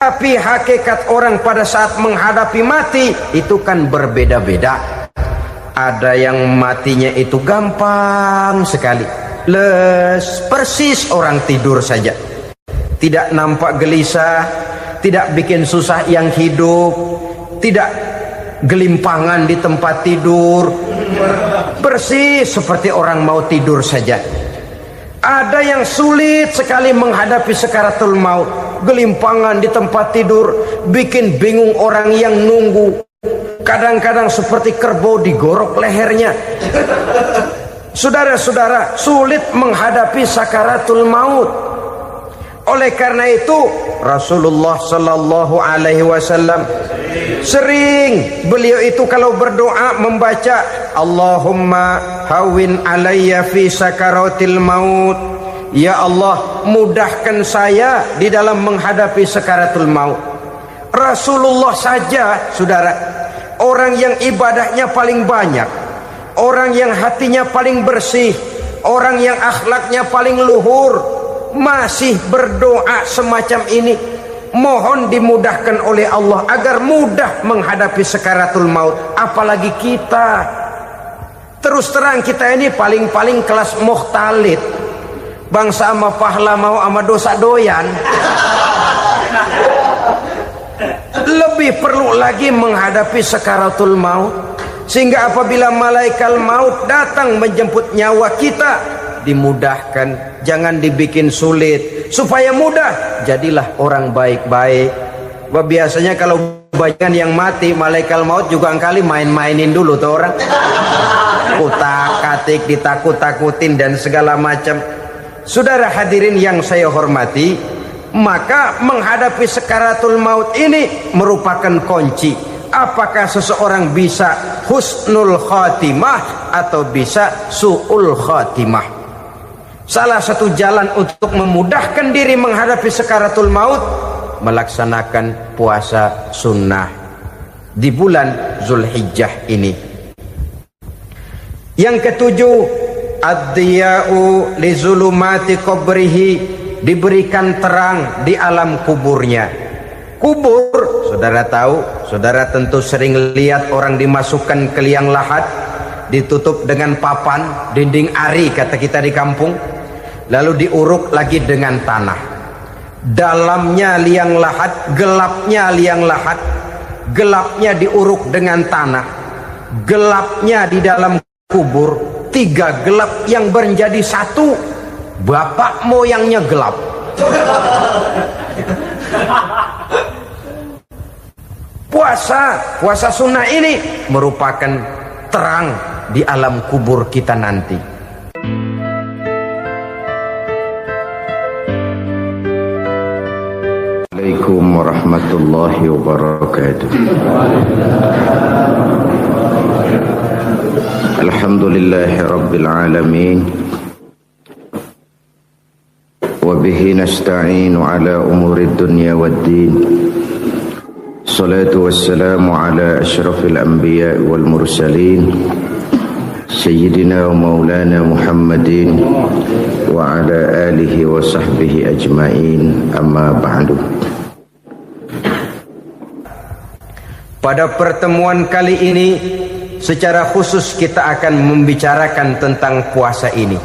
Tapi hakikat orang pada saat menghadapi mati itu kan berbeda-beda. Ada yang matinya itu gampang sekali, persis orang tidur saja, tidak nampak gelisah, tidak bikin susah yang hidup, tidak gelimpangan di tempat tidur, persis seperti orang mau tidur saja. Ada yang sulit sekali menghadapi sakaratul maut, gelimpangan di tempat tidur, bikin bingung orang yang nunggu. Kadang-kadang seperti kerbau digorok lehernya. Saudara-saudara, sulit menghadapi sakaratul maut. Oleh karena itu Rasulullah sallallahu alaihi wasallam sering beliau itu kalau berdoa membaca Allahumma hawin alayya fi sakaratil maut. Ya Allah, mudahkan saya di dalam menghadapi sakaratul maut. Rasulullah saja, saudara, orang yang ibadahnya paling banyak, orang yang hatinya paling bersih, orang yang akhlaknya paling luhur, masih berdoa semacam ini. Mohon dimudahkan oleh Allah agar mudah menghadapi sakaratul maut. Apalagi kita, terus terang kita ini paling-paling kelas mukhtalid, bangsa sama pahala mau sama dosa doyan. Lebih perlu lagi menghadapi sakaratul maut, sehingga apabila malaikat maut datang menjemput nyawa kita, dimudahkan, jangan dibikin sulit, supaya mudah. Jadilah orang baik-baik. Biasanya kalau banyak yang mati, malaikat maut juga kali main-mainin dulu tuh orang, kutak-katik, ditakut-takutin dan segala macam. Saudara hadirin yang saya hormati, maka menghadapi sakaratul maut ini merupakan kunci. Apakah seseorang bisa husnul khatimah atau bisa su'ul khatimah? Salah satu jalan untuk memudahkan diri menghadapi sakaratul maut, melaksanakan puasa sunnah di bulan Zulhijjah ini. Yang ketujuh, ad-diya'u li zulumati qabrihi, diberikan terang di alam kuburnya. Kubur, saudara tahu, saudara tentu sering lihat orang dimasukkan ke liang lahat, ditutup dengan papan, dinding ari kata kita di kampung, lalu diuruk lagi dengan tanah. Dalamnya liang lahat, gelapnya liang lahat, gelapnya diuruk dengan tanah, gelapnya di dalam kubur, tiga gelap yang menjadi satu. Bapak moyangnya gelap. Puasa sunnah ini merupakan terang di alam kubur kita nanti. Assalamualaikum warahmatullahi wabarakatuh. Alhamdulillahi rabbil alamin. Wabihi nasta'inu ala umuri dunya waddin. Salatu wassalamu ala ashrafil anbiya wal mursalin, Sayyidina wa maulana Muhammadin wa ala alihi wa sahbihi ajma'in, amma ba'du. Pada pertemuan kali ini secara khusus kita akan membicarakan tentang puasa ini.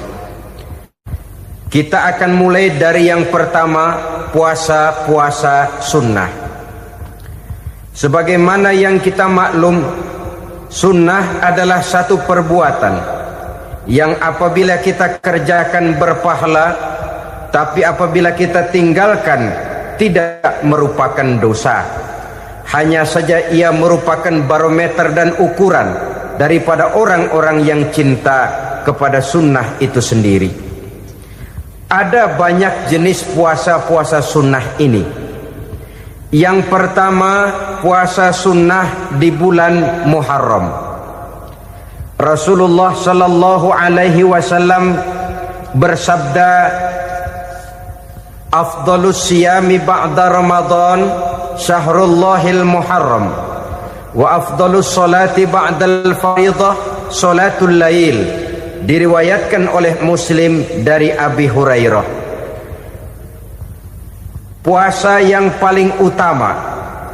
Kita akan mulai dari yang pertama, puasa sunnah. Sebagaimana yang kita maklum, sunnah adalah satu perbuatan yang apabila kita kerjakan berpahala, tapi apabila kita tinggalkan tidak merupakan dosa. Hanya saja ia merupakan barometer dan ukuran daripada orang-orang yang cinta kepada sunnah itu sendiri. Ada banyak jenis puasa sunnah ini. Yang pertama, puasa sunnah di bulan Muharram. Rasulullah sallallahu alaihi wasallam bersabda, afdalus siyami ba'da Ramadan syahrullahil Muharram, wa afdalus salati ba'dal faridah salatul lail. Diriwayatkan oleh Muslim dari Abi Hurairah. puasa yang paling utama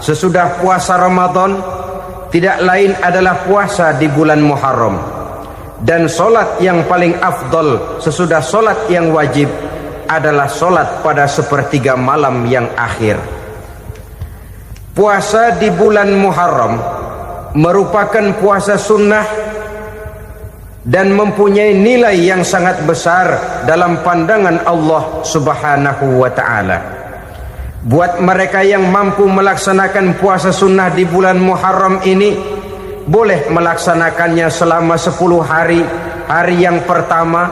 sesudah puasa Ramadan tidak lain adalah puasa di bulan Muharram, dan solat yang paling afdol sesudah solat yang wajib adalah solat pada sepertiga malam yang akhir. Puasa di bulan Muharram merupakan puasa sunnah dan mempunyai nilai yang sangat besar dalam pandangan Allah Subhanahu wa ta'ala. Buat mereka yang mampu melaksanakan puasa sunnah di bulan Muharram ini, boleh melaksanakannya selama 10 hari. Hari yang pertama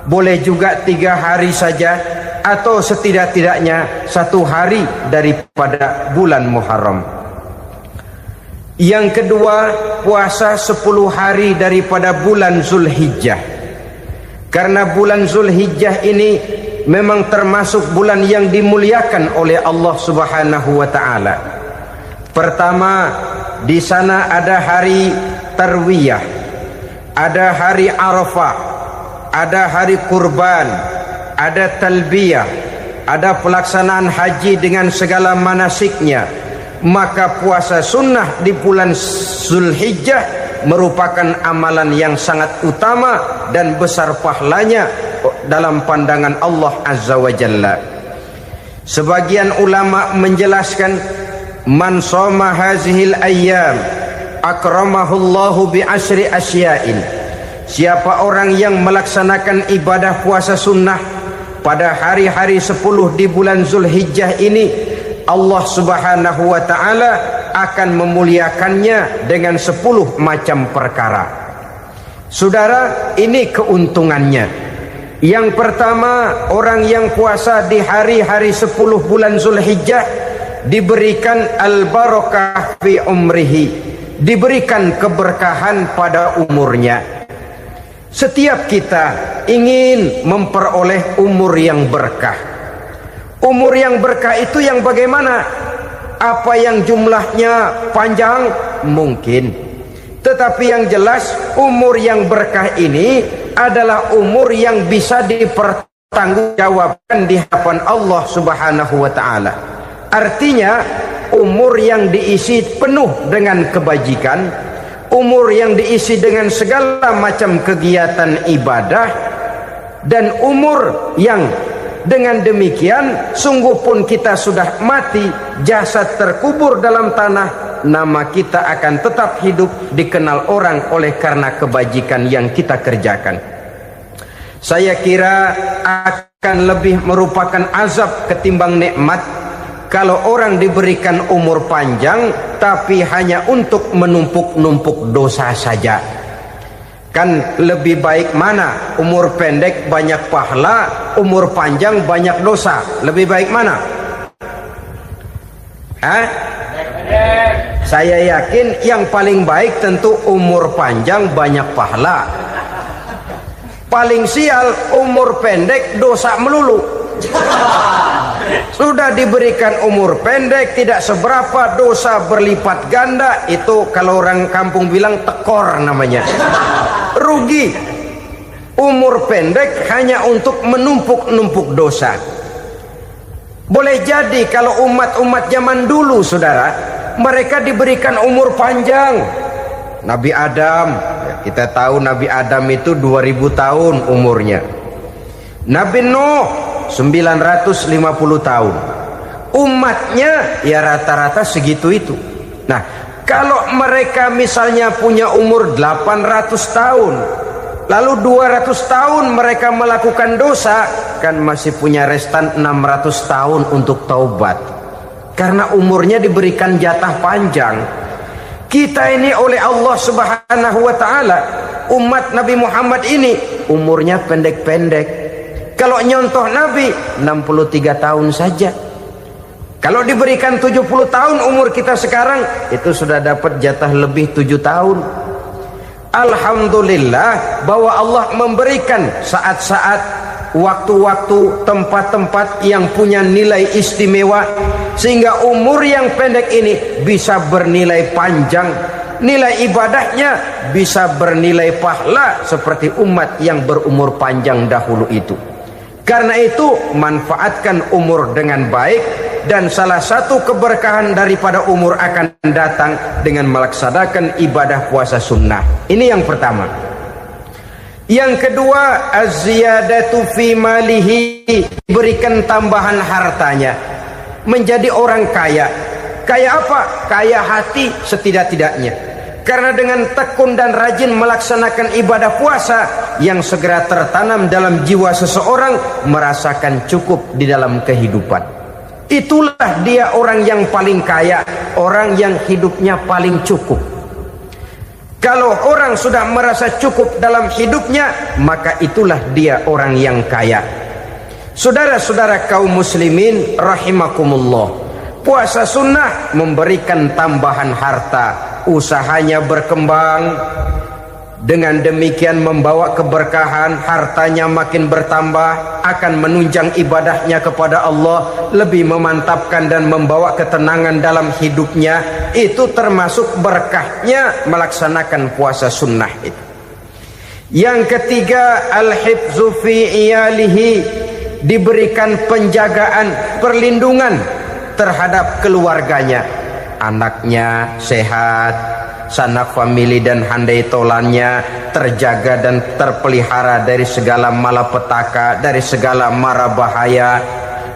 boleh juga 3 hari saja, atau setidak-tidaknya 1 hari daripada bulan Muharram. Yang kedua, puasa 10 hari daripada bulan Zulhijjah. Karena bulan Zulhijjah ini memang termasuk bulan yang dimuliakan oleh Allah Subhanahu wa ta'ala. Pertama, di sana ada hari Tarwiyah, ada hari Arafah, ada hari kurban, ada talbiyah, ada pelaksanaan haji dengan segala manasiknya. Maka puasa sunnah di bulan Zulhijjah merupakan amalan yang sangat utama dan besar pahalanya dalam pandangan Allah Azza wa Jalla. Sebagian ulama menjelaskan, man shoma hazihil ayyam akramahullahu bi asyri asya'in. Siapa orang yang melaksanakan ibadah puasa sunnah pada hari-hari 10 di bulan Zulhijjah ini, Allah Subhanahu wa ta'ala akan memuliakannya dengan 10 macam perkara. Saudara, ini keuntungannya. Yang pertama, orang yang puasa di hari-hari 10 bulan Zulhijjah diberikan al-barakah fi umrihi, diberikan keberkahan pada umurnya. Setiap kita ingin memperoleh umur yang berkah. Umur yang berkah itu yang bagaimana? Apa yang jumlahnya panjang? Mungkin. Tetapi yang jelas, umur yang berkah ini adalah umur yang bisa dipertanggungjawabkan di hadapan Allah Subhanahu wa ta'ala. Artinya, umur yang diisi penuh dengan kebajikan, umur yang diisi dengan segala macam kegiatan ibadah, dan umur yang dengan demikian sungguh pun kita sudah mati, jasad terkubur dalam tanah, nama kita akan tetap hidup, dikenal orang oleh karena kebajikan yang kita kerjakan. Saya kira akan lebih merupakan azab ketimbang nikmat kalau orang diberikan umur panjang tapi hanya untuk menumpuk-numpuk dosa saja. Kan lebih baik mana? Umur pendek banyak pahala, umur panjang banyak dosa. Lebih baik mana? Saya yakin yang paling baik tentu umur panjang banyak pahala. Paling sial umur pendek dosa melulu. Sudah diberikan umur pendek tidak seberapa, dosa berlipat ganda. Itu kalau orang kampung bilang tekor namanya. Rugi. Umur pendek hanya untuk menumpuk-numpuk dosa. Boleh jadi kalau umat-umat zaman dulu, saudara, mereka diberikan umur panjang. Nabi Adam, kita tahu Nabi Adam itu 2000 tahun umurnya. Nabi Nuh 950 tahun. Umatnya ya rata-rata segitu itu. Nah, kalau mereka misalnya punya umur 800 tahun, lalu 200 tahun mereka melakukan dosa, kan masih punya restan 600 tahun untuk taubat. Karena umurnya diberikan jatah panjang. Kita ini oleh Allah Subhanahu wa ta'ala, umat Nabi Muhammad ini umurnya pendek-pendek. Kalau nyontoh Nabi 63 tahun saja. Kalau diberikan 70 tahun umur kita sekarang, itu sudah dapat jatah lebih 7 tahun. Alhamdulillah bahwa Allah memberikan saat-saat, waktu-waktu, tempat-tempat yang punya nilai istimewa, sehingga umur yang pendek ini bisa bernilai panjang, nilai ibadahnya bisa bernilai pahala seperti umat yang berumur panjang dahulu itu. Karena itu manfaatkan umur dengan baik, dan salah satu keberkahan daripada umur akan datang dengan melaksanakan ibadah puasa sunnah. Ini yang pertama. Yang kedua, az-ziyadatu fi malihi, berikan tambahan hartanya, menjadi orang kaya. Kaya apa? Kaya hati setidak-tidaknya. Karena dengan tekun dan rajin melaksanakan ibadah puasa, yang segera tertanam dalam jiwa seseorang merasakan cukup di dalam kehidupan. Itulah dia orang yang paling kaya, orang yang hidupnya paling cukup. Kalau orang sudah merasa cukup dalam hidupnya, maka itulah dia orang yang kaya. Saudara-saudara kaum muslimin rahimakumullah, puasa sunnah memberikan tambahan harta, usahanya berkembang, dengan demikian membawa keberkahan, hartanya makin bertambah, akan menunjang ibadahnya kepada Allah, lebih memantapkan dan membawa ketenangan dalam hidupnya. Itu termasuk berkahnya melaksanakan puasa sunnah itu. Yang ketiga, al-hifzu fi iyalihi, diberikan penjagaan, perlindungan terhadap keluarganya, anaknya sehat, sanak famili dan handai tolannya terjaga dan terpelihara dari segala malapetaka, dari segala mara bahaya,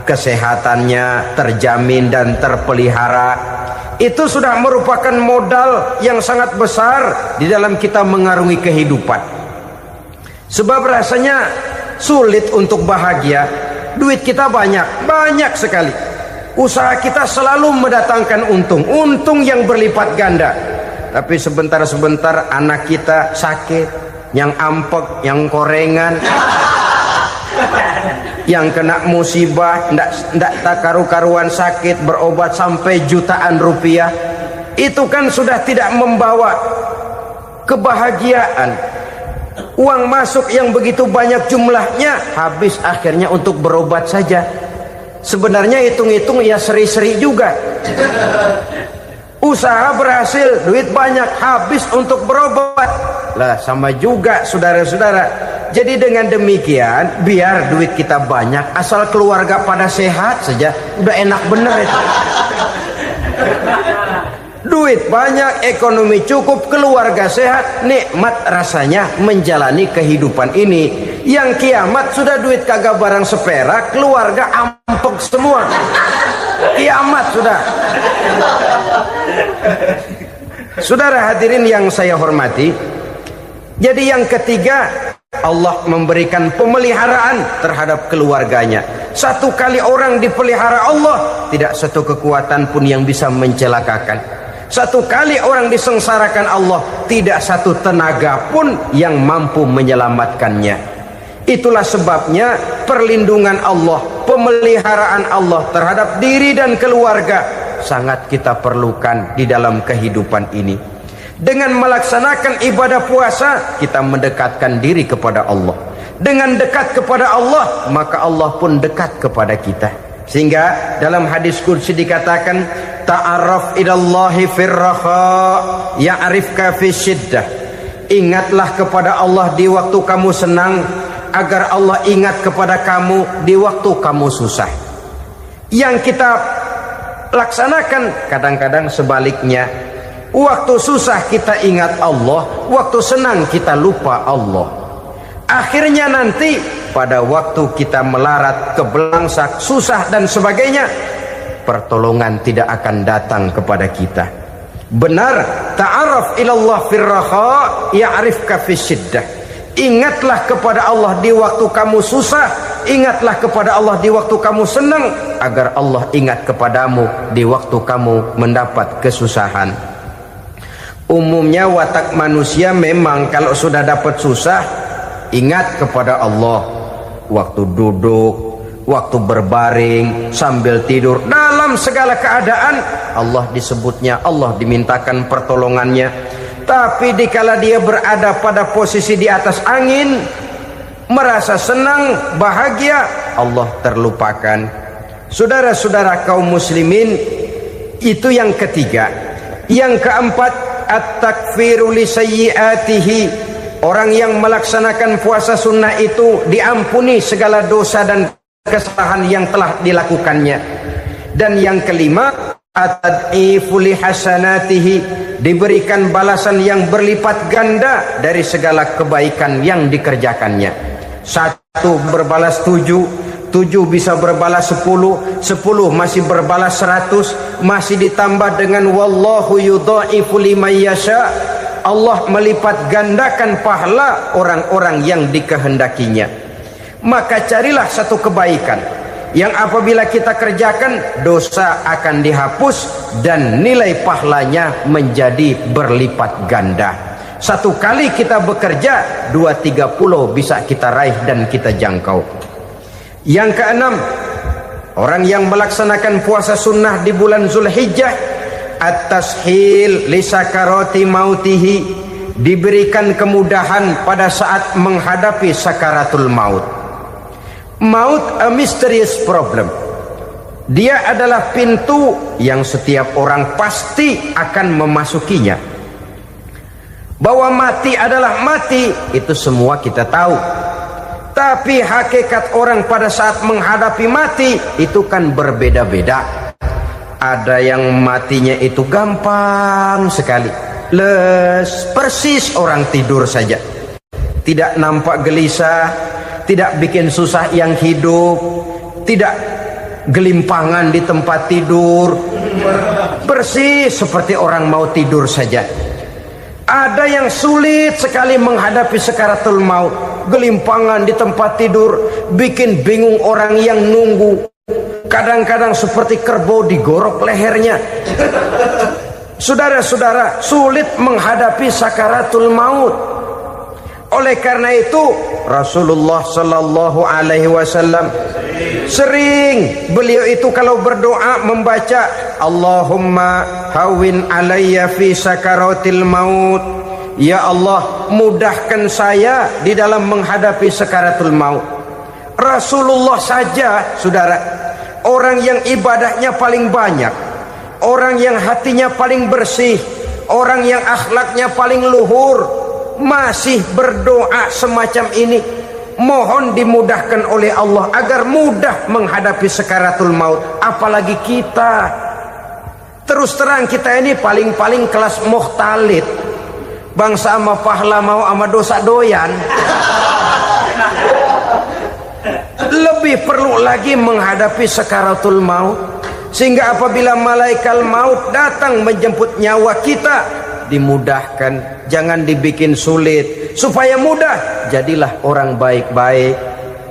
kesehatannya terjamin dan terpelihara. Itu sudah merupakan modal yang sangat besar di dalam kita mengarungi kehidupan. Sebab rasanya sulit untuk bahagia, duit kita banyak sekali, usaha kita selalu mendatangkan untung yang berlipat ganda. Tapi sebentar-sebentar anak kita sakit, yang ampek, yang korengan, yang kena musibah, ndak tak karu-karuan sakit, berobat sampai jutaan rupiah. Itu kan sudah tidak membawa kebahagiaan. Uang masuk yang begitu banyak jumlahnya, habis akhirnya untuk berobat saja. Sebenarnya hitung-hitung ya seri-seri juga. Usaha berhasil, duit banyak, habis untuk berobat. Lah sama juga saudara-saudara. Jadi dengan demikian, biar duit kita banyak, asal keluarga pada sehat saja, udah enak bener itu. Duit banyak, ekonomi cukup, keluarga sehat, nikmat rasanya menjalani kehidupan ini. Yang kiamat sudah duit kagak barang seperak, keluarga ampek semua. Kiamat sudah. Saudara hadirin yang saya hormati, jadi yang ketiga, Allah memberikan pemeliharaan terhadap keluarganya. Satu kali orang dipelihara Allah, tidak satu kekuatan pun yang bisa mencelakakan. Satu kali orang disengsarakan Allah, tidak satu tenaga pun yang mampu menyelamatkannya. Itulah sebabnya perlindungan Allah, pemeliharaan Allah terhadap diri dan keluarga sangat kita perlukan di dalam kehidupan ini. Dengan melaksanakan ibadah puasa, kita mendekatkan diri kepada Allah. Dengan dekat kepada Allah, maka Allah pun dekat kepada kita. Sehingga dalam hadis qudsi dikatakan, ta'arraf ilallahi firraha ya'rifka fi syiddah. Ingatlah kepada Allah di waktu kamu senang, agar Allah ingat kepada kamu di waktu kamu susah. Yang kita laksanakan kadang-kadang sebaliknya. Waktu susah kita ingat Allah, waktu senang kita lupa Allah. Akhirnya nanti pada waktu kita melarat, kebelangsak, susah dan sebagainya, pertolongan tidak akan datang kepada kita. Benar, ta'arraf ilallah firraha ya'rifka fi syiddah. Ingatlah kepada Allah di waktu kamu susah, ingatlah kepada Allah di waktu kamu senang, agar Allah ingat kepadamu di waktu kamu mendapat kesusahan. Umumnya watak manusia memang kalau sudah dapat susah, ingat kepada Allah. Waktu duduk, waktu berbaring, sambil tidur, dalam segala keadaan Allah disebutnya, Allah dimintakan pertolongannya. Tapi dikala dia berada pada posisi di atas angin, merasa senang, bahagia, Allah terlupakan. Saudara-saudara kaum muslimin, itu yang ketiga. Yang keempat, at-takfiru li sayyiatihi, orang yang melaksanakan puasa sunnah itu diampuni segala dosa dan kesalahan yang telah dilakukannya. Dan yang kelima, at-tad'ifu li hasanatihi, diberikan balasan yang berlipat ganda dari segala kebaikan yang dikerjakannya. 1 berbalas 7, 7 bisa berbalas 10, 10 masih berbalas 100, masih ditambah dengan wallahu yudha'ifu liman yasha. Allah melipat gandakan pahala orang-orang yang dikehendakinya. Maka carilah satu kebaikan yang apabila kita kerjakan, dosa akan dihapus dan nilai pahalanya menjadi berlipat ganda. 1 kali kita bekerja, 2-3 pulau bisa kita raih dan kita jangkau. Yang keenam, orang yang melaksanakan puasa sunnah di bulan Zulhijjah, at-tashil li sakarati mautihi, diberikan kemudahan pada saat menghadapi sakaratul maut. Maut a mysterious problem. Dia adalah pintu yang setiap orang pasti akan memasukinya. Bahwa mati adalah mati, itu semua kita tahu. Tapi hakikat orang pada saat menghadapi mati itu kan berbeda-beda. Ada yang matinya itu gampang sekali, persis orang tidur saja, tidak nampak gelisah, tidak bikin susah yang hidup, tidak gelimpangan di tempat tidur, persis seperti orang mau tidur saja. Ada yang sulit sekali menghadapi sakaratul maut, gelimpangan di tempat tidur, bikin bingung orang yang nunggu. Kadang-kadang seperti kerbau digorok lehernya. Saudara-saudara, sulit menghadapi sakaratul maut. Oleh karena itu Rasulullah sallallahu alaihi wasallam sering beliau itu kalau berdoa membaca Allahumma hawin alayya fi sakaratil maut. Ya Allah, mudahkan saya di dalam menghadapi sakaratul maut. Rasulullah saja, saudara, orang yang ibadahnya paling banyak, orang yang hatinya paling bersih, orang yang akhlaknya paling luhur, masih berdoa semacam ini. Mohon dimudahkan oleh Allah agar mudah menghadapi sakaratul maut. Apalagi kita, terus terang kita ini paling-paling kelas muhtalid, bangsa sama pahala mau sama dosa doyan. Lebih perlu lagi menghadapi sakaratul maut, sehingga apabila malaikat maut datang menjemput nyawa kita, dimudahkan, jangan dibikin sulit, supaya mudah. Jadilah orang baik-baik.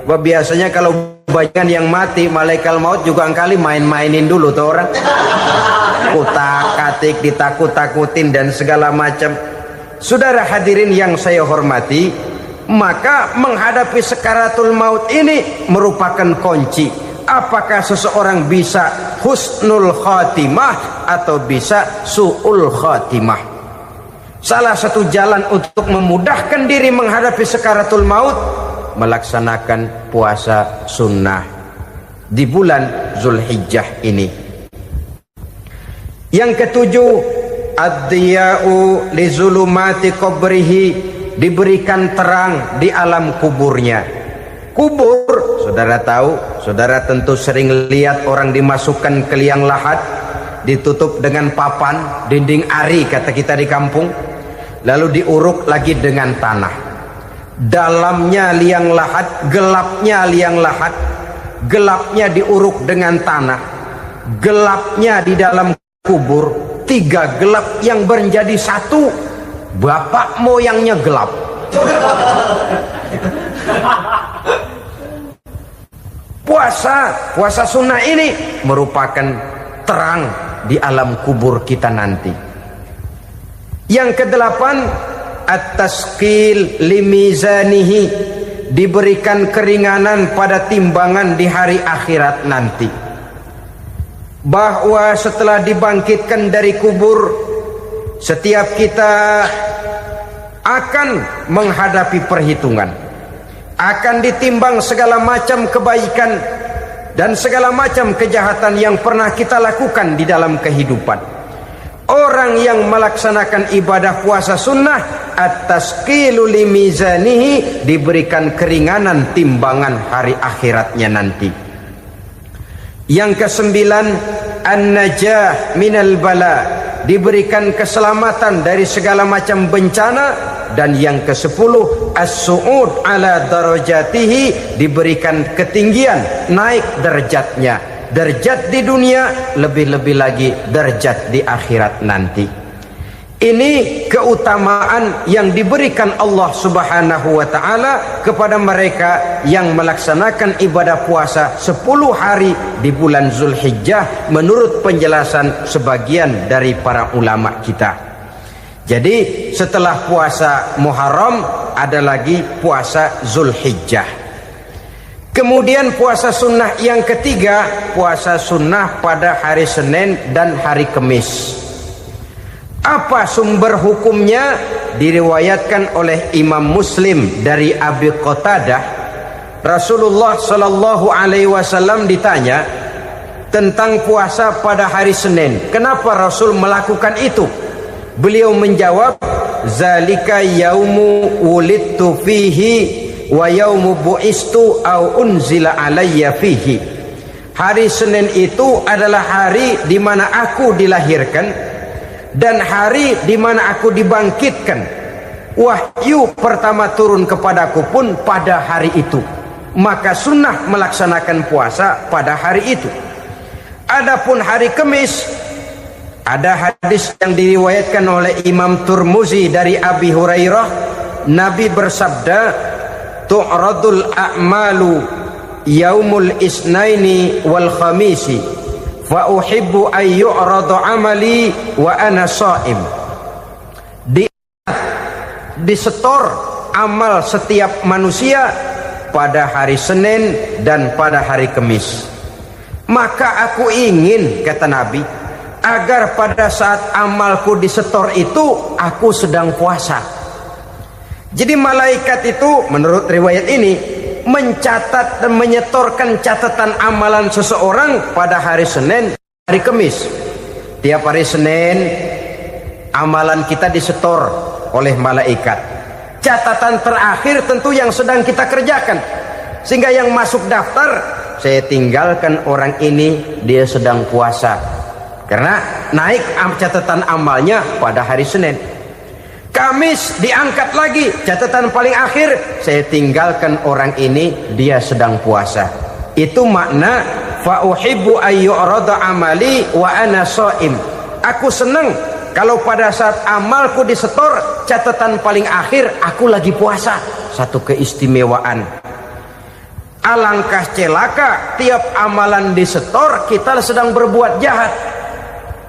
Biasanya kalau banyak yang mati, malaikat maut juga kali main-mainin dulu tuh orang, kutak-katik, ditakut-takutin dan segala macam. Saudara hadirin yang saya hormati, maka menghadapi sakaratul maut ini merupakan kunci. Apakah seseorang bisa husnul khatimah atau bisa su'ul khatimah? Salah satu jalan untuk memudahkan diri menghadapi sakaratul maut, melaksanakan puasa sunnah di bulan Zulhijjah ini. Yang ketujuh, ad-diya'u li zulumati qabrihi, diberikan terang di alam kuburnya. Kubur, saudara tahu, saudara tentu sering lihat orang dimasukkan ke liang lahat, ditutup dengan papan, dinding ari kata kita di kampung, lalu diuruk lagi dengan tanah. Dalamnya liang lahat, gelapnya liang lahat, gelapnya diuruk dengan tanah, gelapnya di dalam kubur, 3 gelap yang menjadi satu. Bapak moyangnya gelap. Puasa sunnah ini merupakan terang di alam kubur kita nanti. Yang kedelapan, at-tasqil limizanihi, diberikan keringanan pada timbangan di hari akhirat nanti. Bahwa setelah dibangkitkan dari kubur, setiap kita akan menghadapi perhitungan, akan ditimbang segala macam kebaikan dan segala macam kejahatan yang pernah kita lakukan di dalam kehidupan. Orang yang melaksanakan ibadah puasa sunnah at-tasqilu li mizanihi, diberikan keringanan timbangan hari akhiratnya nanti. Yang kesembilan, an-najah minal bala, diberikan keselamatan dari segala macam bencana. Dan yang ke-10, as-su'ud ala darajatihi, diberikan ketinggian, naik derajatnya, derajat di dunia, lebih-lebih lagi derajat di akhirat nanti. Ini keutamaan yang diberikan Allah Subhanahu wa ta'ala kepada mereka yang melaksanakan ibadah puasa 10 hari di bulan Zulhijjah menurut penjelasan sebagian dari para ulama kita. Jadi setelah puasa Muharram ada lagi puasa Zulhijjah. Kemudian puasa sunnah yang ketiga, puasa sunnah pada hari Senin dan hari Kamis. Apa sumber hukumnya? Diriwayatkan oleh Imam Muslim dari Abi Qatadah, Rasulullah sallallahu alaihi wasallam ditanya tentang puasa pada hari Senin. Kenapa Rasul melakukan itu? Beliau menjawab, zalika yaumu wulidtu fihi wa yaumu bu'istu au unzila alayya fihi. Hari Senin itu adalah hari di mana aku dilahirkan dan hari di mana aku dibangkitkan. Wahyu pertama turun kepadaku pun pada hari itu. Maka sunnah melaksanakan puasa pada hari itu. Adapun hari Kamis, ada hadis yang diriwayatkan oleh Imam Turmuzi dari Abi Hurairah, Nabi bersabda, tu'radul a'malu yaumul isnaini wal khamisi fa uhibbu ay yu'rada amali wa ana sha'im. Disetor amal setiap manusia pada hari Senin dan pada hari Kamis. Maka aku ingin, kata Nabi, agar pada saat amalku disetor itu aku sedang puasa. Jadi malaikat itu menurut riwayat ini mencatat dan menyetorkan catatan amalan seseorang pada hari Senin, hari Kamis. Tiap hari Senin amalan kita disetor oleh malaikat. Catatan terakhir tentu yang sedang kita kerjakan, sehingga yang masuk daftar, saya tinggalkan orang ini, dia sedang puasa, karena naik catatan amalnya pada hari Senin. Kamis diangkat lagi, catatan paling akhir, saya tinggalkan orang ini, dia sedang puasa. Itu makna fa uhibbu ayyurada amali wa ana shaim. Aku senang kalau pada saat amalku disetor, catatan paling akhir aku lagi puasa. Satu keistimewaan. Alangkah celaka tiap amalan disetor kita sedang berbuat jahat.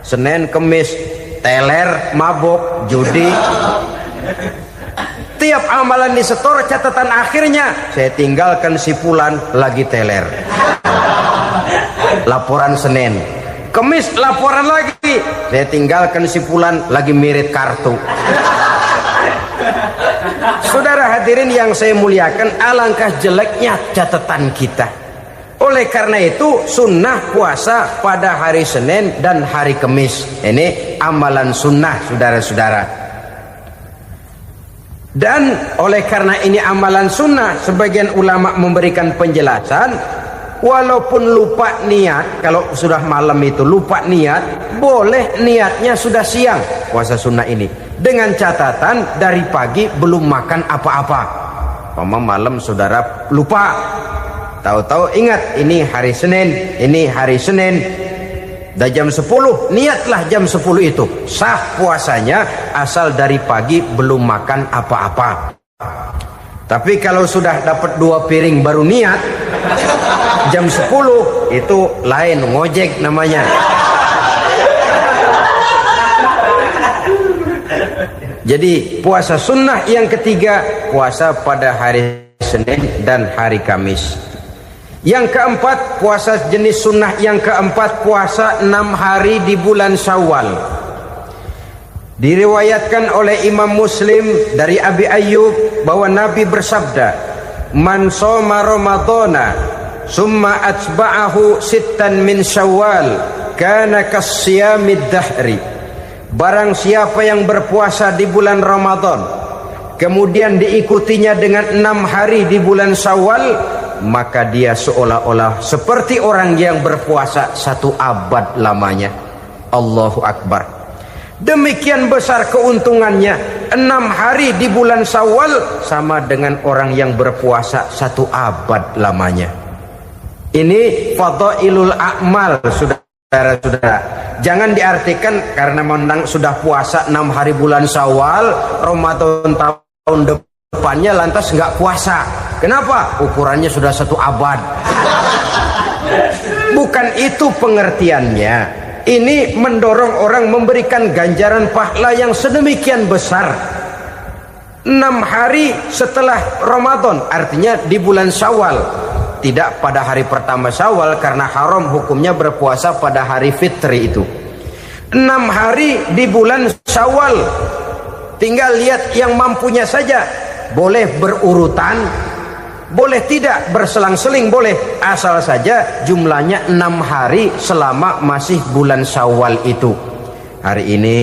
Senin, Kamis, teler, mabok, judi. Tiap amalan disetor, catatan akhirnya saya tinggalkan si fulan lagi teler. Laporan Senin. Kamis laporan lagi, saya tinggalkan si fulan lagi mirip kartu. Saudara hadirin yang saya muliakan, alangkah jeleknya catatan kita. Oleh karena itu sunnah puasa pada hari Senin dan hari Kamis. Ini amalan sunnah, saudara-saudara. Dan oleh karena ini amalan sunnah, sebagian ulama memberikan penjelasan, walaupun lupa niat, kalau sudah malam itu lupa niat, boleh niatnya sudah siang puasa sunnah ini, dengan catatan dari pagi belum makan apa-apa. Malam saudara lupa, tahu-tahu ingat ini hari Senin, ini hari Senin, dah jam 10, niatlah jam 10 itu, sah puasanya asal dari pagi belum makan apa-apa. Tapi kalau sudah dapat 2 piring baru niat, jam 10 itu lain, ngojek namanya. Jadi puasa sunnah yang ketiga, puasa pada hari Senin dan hari Kamis. Yang keempat, puasa jenis sunnah yang keempat, puasa 6 hari di bulan Syawal. Diriwayatkan oleh Imam Muslim dari Abi Ayyub bahwa Nabi bersabda, man shoma ramadhana summa atba'ahu sittan min Syawal kana kasyamid dahri. barang siapa yang berpuasa di bulan Ramadan kemudian diikutinya dengan 6 hari di bulan Syawal, maka dia seolah-olah seperti orang yang berpuasa 1 abad lamanya. Allahu Akbar. Demikian besar keuntungannya. 6 hari di bulan Syawal sama dengan orang yang berpuasa 1 abad lamanya. Ini fadailul a'mal, saudara-saudara. Jangan diartikan karena menang sudah puasa 6 hari bulan Syawal, Ramadan tahun depannya lantas nggak puasa. Kenapa? Ukurannya sudah 1 abad. Bukan itu pengertiannya. Ini mendorong orang memberikan ganjaran pahala yang sedemikian besar. 6 hari setelah Ramadan, artinya di bulan Syawal. Tidak pada hari pertama Syawal karena haram hukumnya berpuasa pada hari fitri itu. 6 hari di bulan Syawal. Tinggal lihat yang mampunya saja. Boleh berurutan, boleh tidak berselang-seling, boleh, asal saja jumlahnya 6 hari selama masih bulan Syawal itu. Hari ini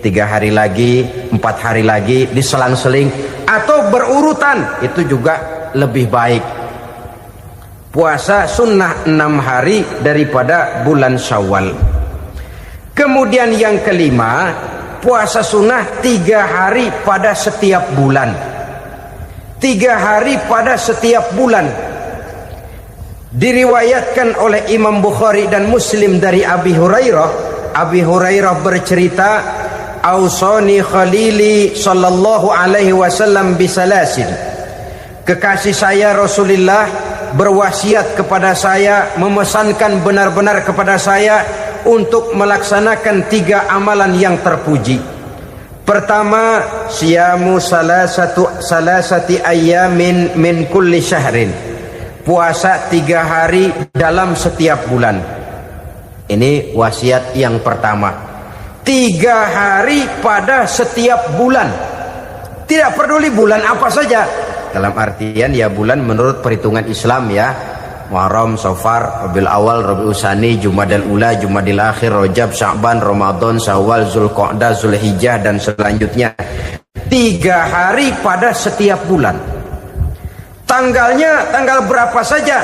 3 hari lagi, 4 hari lagi, diselang-seling atau berurutan, itu juga lebih baik. Puasa sunnah 6 hari daripada bulan Syawal. Kemudian yang kelima, puasa sunnah 3 hari pada setiap bulan. 3 hari pada setiap bulan. Diriwayatkan oleh Imam Bukhari dan Muslim dari Abi Hurairah. Abi Hurairah bercerita, "Ausani khalili sallallahu alaihi wasallam bisalasin." Kekasih saya Rasulullah berwasiat kepada saya, memesankan benar-benar kepada saya untuk melaksanakan 3 amalan yang terpuji. Pertama, siyamu salasati ayyamin min kulli syahrin. Puasa 3 hari dalam setiap bulan. Ini wasiat yang pertama. 3 hari pada setiap bulan. Tidak peduli bulan apa saja. Dalam artian ya bulan menurut perhitungan Islam ya. Muharram, Safar, Rabiul Awal, Rabiul Tsani, Jumadal Ula, Jumadil Akhir, Rajab, Sya'ban, Ramadan, Syawal, Zulqa'dah, Zulhijjah dan selanjutnya. 3 hari pada setiap bulan. Tanggalnya tanggal berapa saja.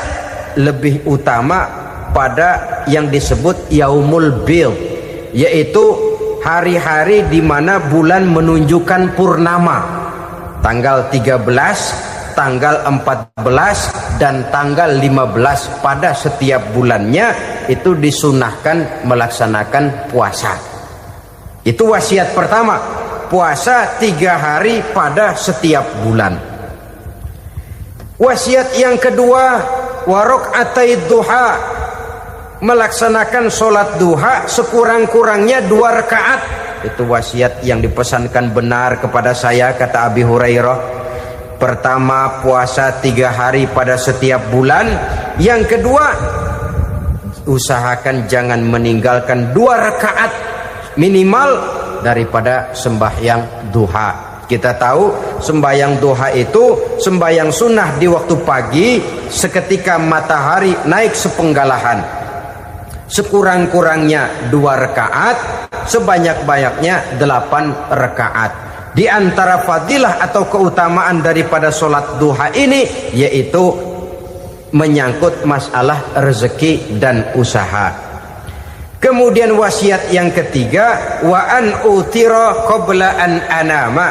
Lebih utama pada yang disebut Yaumul Bid, yaitu hari-hari di mana bulan menunjukkan purnama. Tanggal 13, tanggal 14 dan tanggal 15 pada setiap bulannya itu disunahkan melaksanakan puasa. Itu wasiat pertama, puasa 3 hari pada setiap bulan. Wasiat yang kedua, waraqatai duha, melaksanakan sholat duha sekurang-kurangnya 2 rakaat. Itu wasiat yang dipesankan benar kepada saya, kata Abi Hurairah. Pertama, puasa 3 hari pada setiap bulan. Yang kedua, usahakan jangan meninggalkan 2 rakaat minimal daripada sembahyang duha. Kita tahu sembahyang duha itu sembahyang sunnah di waktu pagi seketika matahari naik sepenggalahan. Sekurang-kurangnya 2 rakaat, sebanyak-banyaknya 8 rakaat. Di antara fadilah atau keutamaan daripada sholat duha ini yaitu menyangkut masalah rezeki dan usaha. Kemudian wasiat yang ketiga, wa an utira qabla an anama.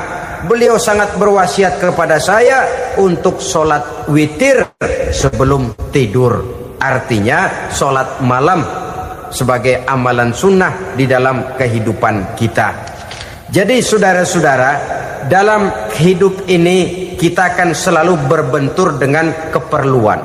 Beliau sangat berwasiat kepada saya untuk sholat witir sebelum tidur. Artinya sholat malam sebagai amalan sunnah di dalam kehidupan kita. Jadi saudara-saudara, dalam hidup ini kita akan selalu berbentur dengan keperluan.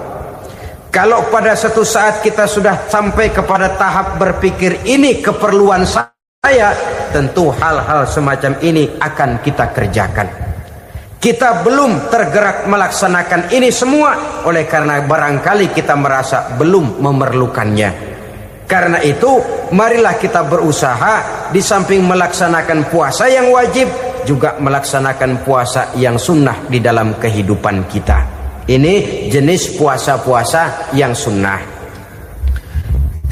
Kalau pada satu saat kita sudah sampai kepada tahap berpikir ini keperluan saya, tentu hal-hal semacam ini akan kita kerjakan. Kita belum tergerak melaksanakan ini semua oleh karena barangkali kita merasa belum memerlukannya. Karena itu marilah kita berusaha di samping melaksanakan puasa yang wajib juga melaksanakan puasa yang sunnah di dalam kehidupan kita. Ini jenis puasa-puasa yang sunnah.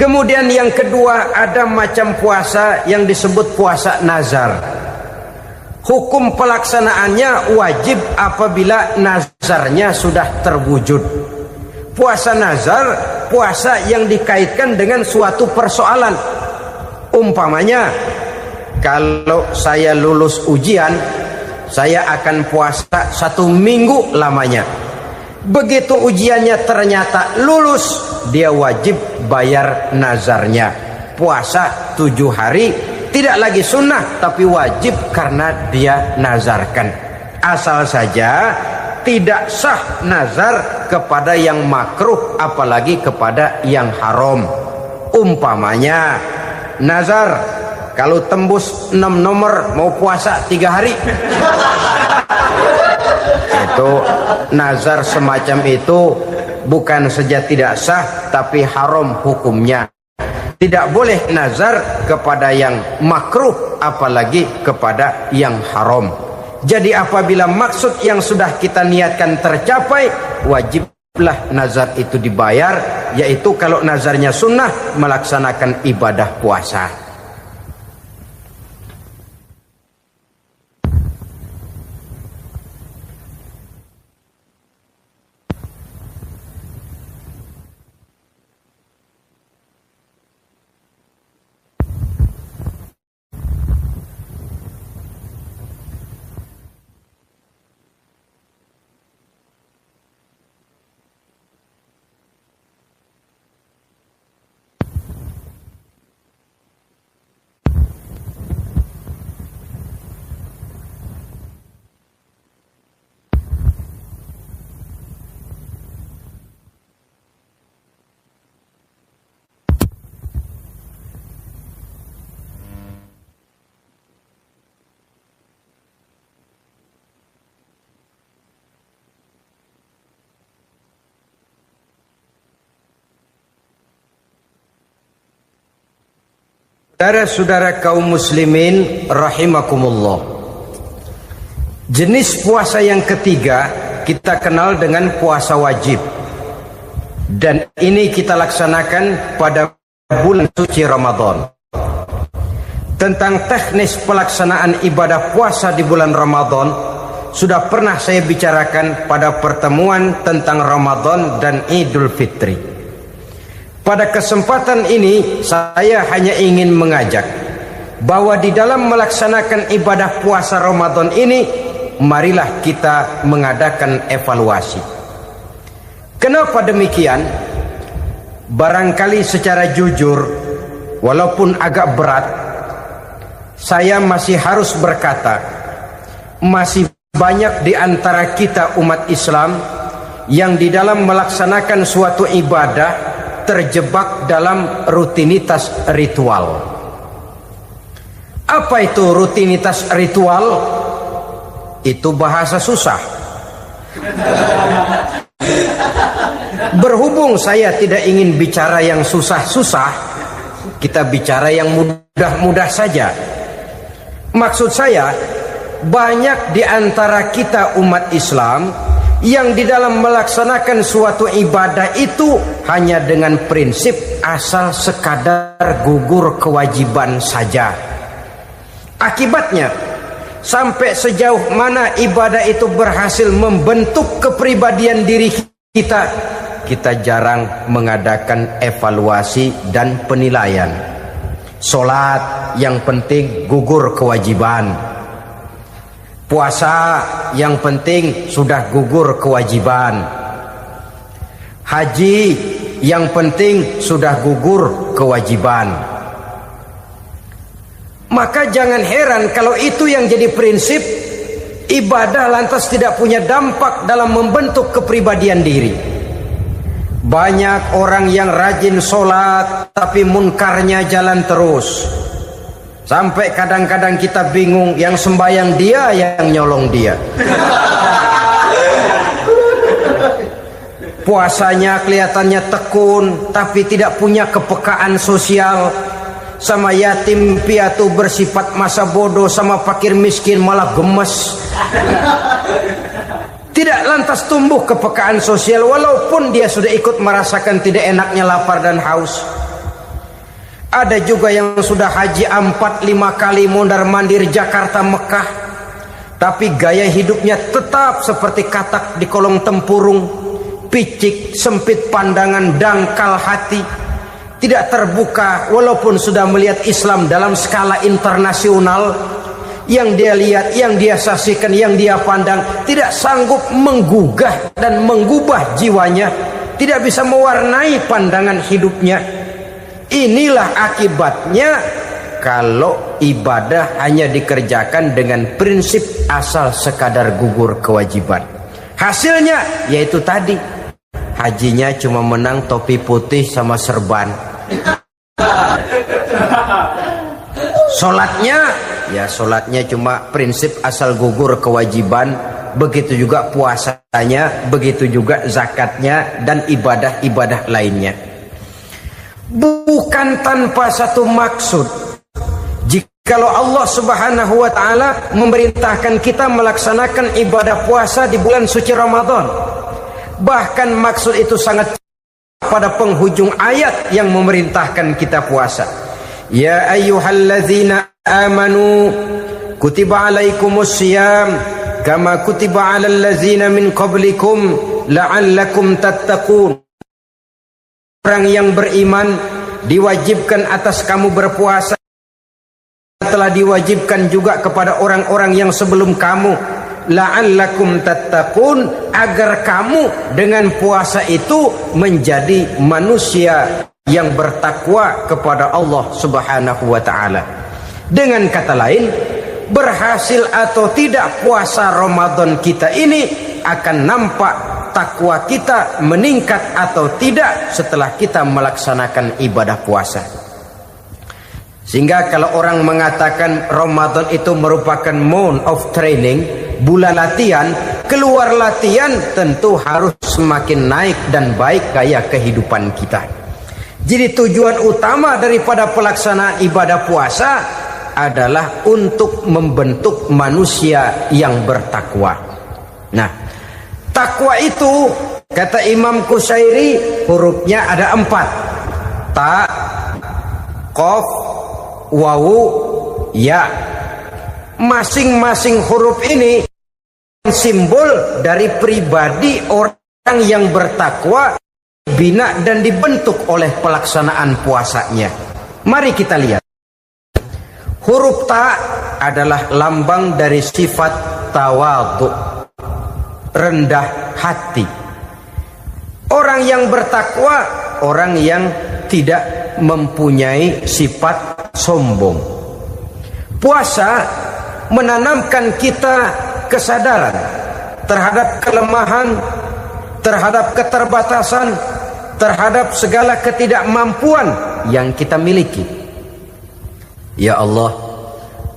Kemudian yang kedua, ada macam puasa yang disebut puasa nazar. Hukum pelaksanaannya wajib apabila nazarnya sudah terwujud. Puasa nazar, puasa yang dikaitkan dengan suatu persoalan. Umpamanya, kalau saya lulus ujian, saya akan puasa 1 minggu lamanya. Begitu ujiannya ternyata lulus, dia wajib bayar nazarnya. Puasa 7 hari, tidak lagi sunnah tapi wajib karena dia nazarkan. Asal saja tidak sah nazar kepada yang makruh, apalagi kepada yang haram. Umpamanya nazar, kalau tembus 6 nomor mau puasa 3 hari. Itu nazar semacam itu bukan saja tidak sah tapi haram hukumnya. Tidak boleh nazar kepada yang makruh apalagi kepada yang haram. Jadi apabila maksud yang sudah kita niatkan tercapai, wajiblah nazar itu dibayar, yaitu kalau nazarnya sunnah melaksanakan ibadah puasa. Saudara-saudara kaum muslimin rahimakumullah. Jenis puasa yang ketiga kita kenal dengan puasa wajib. Dan ini kita laksanakan pada bulan suci Ramadan. Tentang teknis pelaksanaan ibadah puasa di bulan Ramadan sudah pernah saya bicarakan pada pertemuan tentang Ramadan dan Idul Fitri. Pada kesempatan ini saya hanya ingin mengajak bahwa di dalam melaksanakan ibadah puasa Ramadan ini, marilah kita mengadakan evaluasi. Kenapa demikian? Barangkali secara jujur, walaupun agak berat, saya masih harus berkata, masih banyak di antara kita umat Islam yang di dalam melaksanakan suatu ibadah terjebak dalam rutinitas ritual. Apa itu rutinitas ritual? Itu bahasa susah. Berhubung saya tidak ingin bicara yang susah-susah, kita bicara yang mudah-mudah saja. Maksud saya, banyak di antara kita umat Islam yang di dalam melaksanakan suatu ibadah itu hanya dengan prinsip asal sekadar gugur kewajiban saja. Akibatnya, sampai sejauh mana ibadah itu berhasil membentuk kepribadian diri kita, kita jarang mengadakan evaluasi dan penilaian. Salat yang penting gugur kewajiban. Puasa yang penting sudah gugur kewajiban. Haji yang penting sudah gugur kewajiban. Maka jangan heran kalau itu yang jadi prinsip, ibadah lantas tidak punya dampak dalam membentuk kepribadian diri. Banyak orang yang rajin sholat tapi munkarnya jalan terus. Sampai kadang-kadang kita bingung, yang sembahyang dia, yang nyolong dia. Puasanya kelihatannya tekun, tapi tidak punya kepekaan sosial. Sama yatim piatu bersifat masa bodoh, sama fakir miskin malah gemes. Tidak lantas tumbuh kepekaan sosial, walaupun dia sudah ikut merasakan tidak enaknya lapar dan haus. Ada juga yang sudah haji 4-5 kali mondar-mandir Jakarta Mekah, tapi gaya hidupnya tetap seperti katak di kolong tempurung, picik, sempit pandangan, dangkal hati, tidak terbuka walaupun sudah melihat Islam dalam skala internasional. Yang dia lihat, yang dia saksikan, yang dia pandang tidak sanggup menggugah dan mengubah jiwanya, tidak bisa mewarnai pandangan hidupnya. Inilah akibatnya kalau ibadah hanya dikerjakan dengan prinsip asal sekadar gugur kewajiban. Hasilnya yaitu tadi, hajinya cuma menang topi putih sama serban. Sholatnya cuma prinsip asal gugur kewajiban. Begitu juga puasanya, begitu juga zakatnya dan ibadah-ibadah lainnya. Bukan tanpa satu maksud. Jikalau Allah Subhanahu wa ta'ala memerintahkan kita melaksanakan ibadah puasa di bulan suci Ramadan, bahkan maksud itu sangat pada penghujung ayat yang memerintahkan kita puasa. Ya ayyuhallazina amanu kutiba alaikumus syiyam kama kutiba alal ladzina min qablikum la'allakum tattaqun. Orang yang beriman, diwajibkan atas kamu berpuasa, telah diwajibkan juga kepada orang-orang yang sebelum kamu, la'allakum tattaqun, agar kamu dengan puasa itu menjadi manusia yang bertakwa kepada Allah Subhanahu wa ta'ala. Dengan kata lain, berhasil atau tidak puasa Ramadan kita ini akan nampak takwa kita meningkat atau tidak setelah kita melaksanakan ibadah puasa. Sehingga kalau orang mengatakan Ramadan itu merupakan month of training, bulan latihan, keluar latihan tentu harus semakin naik dan baik gaya kehidupan kita. Jadi tujuan utama daripada pelaksanaan ibadah puasa adalah untuk membentuk manusia yang bertakwa. Nah, takwa itu kata Imam Qusairi hurufnya ada 4. Ta, qaf, wawu, ya. Masing-masing huruf ini simbol dari pribadi orang yang bertakwa, bina dan dibentuk oleh pelaksanaan puasanya. Mari kita lihat. Huruf ta adalah lambang dari sifat tawadhu, rendah hati. Orang yang bertakwa, orang yang tidak mempunyai sifat sombong. Puasa menanamkan kita kesadaran terhadap kelemahan, terhadap keterbatasan, terhadap segala ketidakmampuan yang kita miliki. Ya Allah,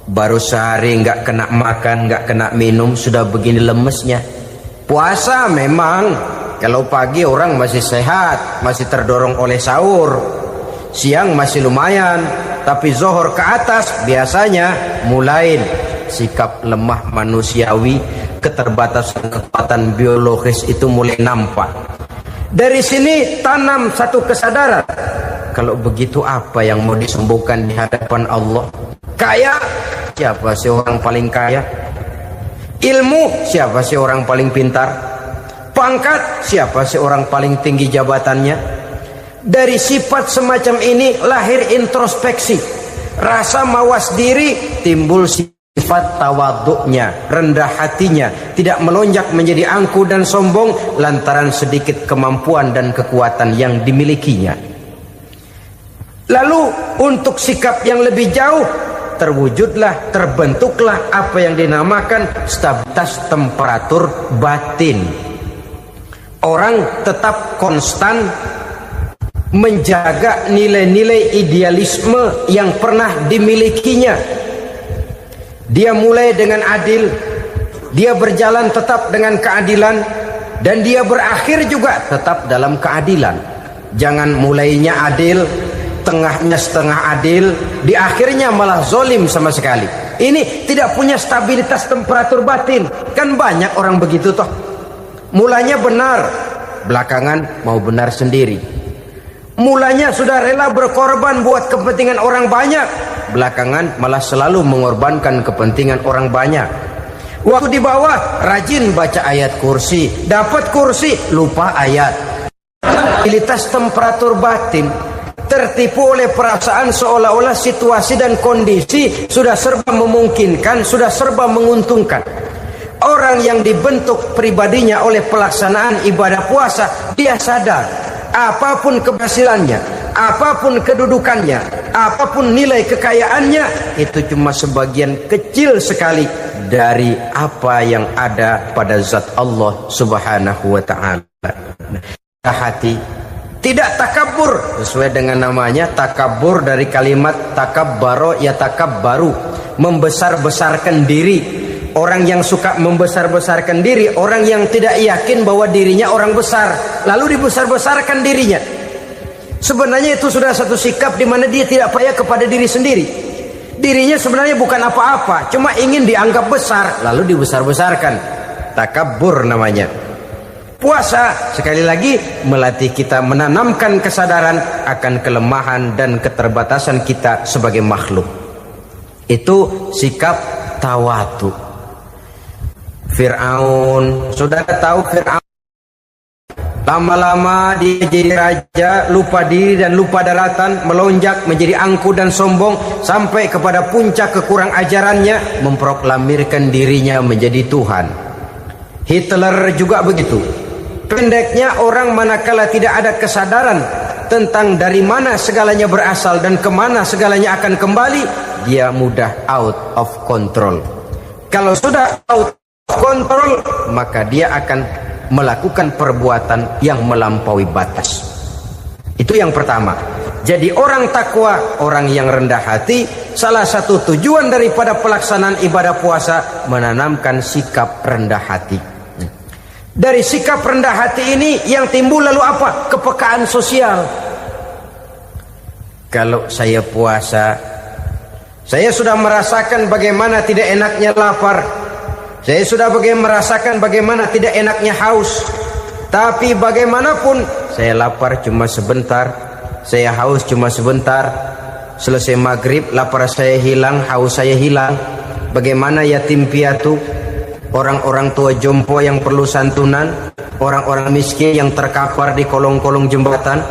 baru sehari nggak kena makan, nggak kena minum, sudah begini lemesnya. Puasa memang kalau pagi orang masih sehat, masih terdorong oleh sahur, siang masih lumayan, tapi zuhur ke atas biasanya mulai sikap lemah manusiawi, keterbatasan kekuatan biologis itu mulai nampak. Dari sini tanam satu kesadaran. Kalau begitu apa yang mau disembuhkan di hadapan Allah? Kaya, siapa sih orang paling kaya? Ilmu, siapa sih orang paling pintar? Pangkat, siapa sih orang paling tinggi jabatannya? Dari sifat semacam ini lahir introspeksi, rasa mawas diri, timbul sifat tawaduknya, rendah hatinya, tidak melonjak menjadi angku dan sombong lantaran sedikit kemampuan dan kekuatan yang dimilikinya. Lalu untuk sikap yang lebih jauh, terwujudlah, terbentuklah apa yang dinamakan stabilitas temperatur batin. Orang tetap konstan menjaga nilai-nilai idealisme yang pernah dimilikinya. Dia mulai dengan adil, dia berjalan tetap dengan keadilan, dan dia berakhir juga tetap dalam keadilan. Jangan mulainya adil, tengahnya setengah adil, di akhirnya malah zolim sama sekali. Ini tidak punya stabilitas temperatur batin. Kan banyak orang begitu toh. Mulanya benar, belakangan mau benar sendiri. Mulanya sudah rela berkorban buat kepentingan orang banyak, belakangan malah selalu mengorbankan kepentingan orang banyak. Waktu di bawah rajin baca ayat kursi, dapat kursi lupa ayat. Stabilitas temperatur batin, tertipu oleh perasaan seolah-olah situasi dan kondisi sudah serba memungkinkan, sudah serba menguntungkan. Orang yang dibentuk pribadinya oleh pelaksanaan ibadah puasa, dia sadar apapun keberhasilannya, apapun kedudukannya, apapun nilai kekayaannya, itu cuma sebagian kecil sekali dari apa yang ada pada zat Allah Subhanahu wa ta'ala. Hati tidak takabur, sesuai dengan namanya takabur dari kalimat takabbaro ya takabbaru, membesar-besarkan diri. Orang yang suka membesar-besarkan diri, orang yang tidak yakin bahwa dirinya orang besar, lalu dibesar-besarkan dirinya. Sebenarnya itu sudah satu sikap di mana dia tidak percaya kepada diri sendiri. Dirinya sebenarnya bukan apa-apa, cuma ingin dianggap besar, lalu dibesar-besarkan. Takabbur namanya. Puasa sekali lagi melatih kita menanamkan kesadaran akan kelemahan dan keterbatasan kita sebagai makhluk. Itu sikap tawadu. Fir'aun, saudara tahu Fir'aun, lama-lama dia jadi raja, lupa diri dan lupa daratan, melonjak menjadi angkuh dan sombong sampai kepada puncak kekurang ajarannya, memproklamirkan dirinya menjadi Tuhan. Hitler juga begitu. Pendeknya, orang manakala tidak ada kesadaran tentang dari mana segalanya berasal dan kemana segalanya akan kembali, dia mudah out of control. Kalau sudah out kontrol, maka dia akan melakukan perbuatan yang melampaui batas. Itu yang pertama. Jadi orang takwa, orang yang rendah hati, salah satu tujuan daripada pelaksanaan ibadah puasa menanamkan sikap rendah hati. Dari sikap rendah hati ini yang timbul lalu apa? Kepekaan sosial. Kalau saya puasa, saya sudah merasakan bagaimana tidak enaknya lapar. Saya sudah merasakan bagaimana tidak enaknya haus. Tapi bagaimanapun, saya lapar cuma sebentar, saya haus cuma sebentar. Selesai maghrib, lapar saya hilang, haus saya hilang. Bagaimana yatim piatu, orang-orang tua jompo yang perlu santunan, orang-orang miskin yang terkapar di kolong-kolong jembatan,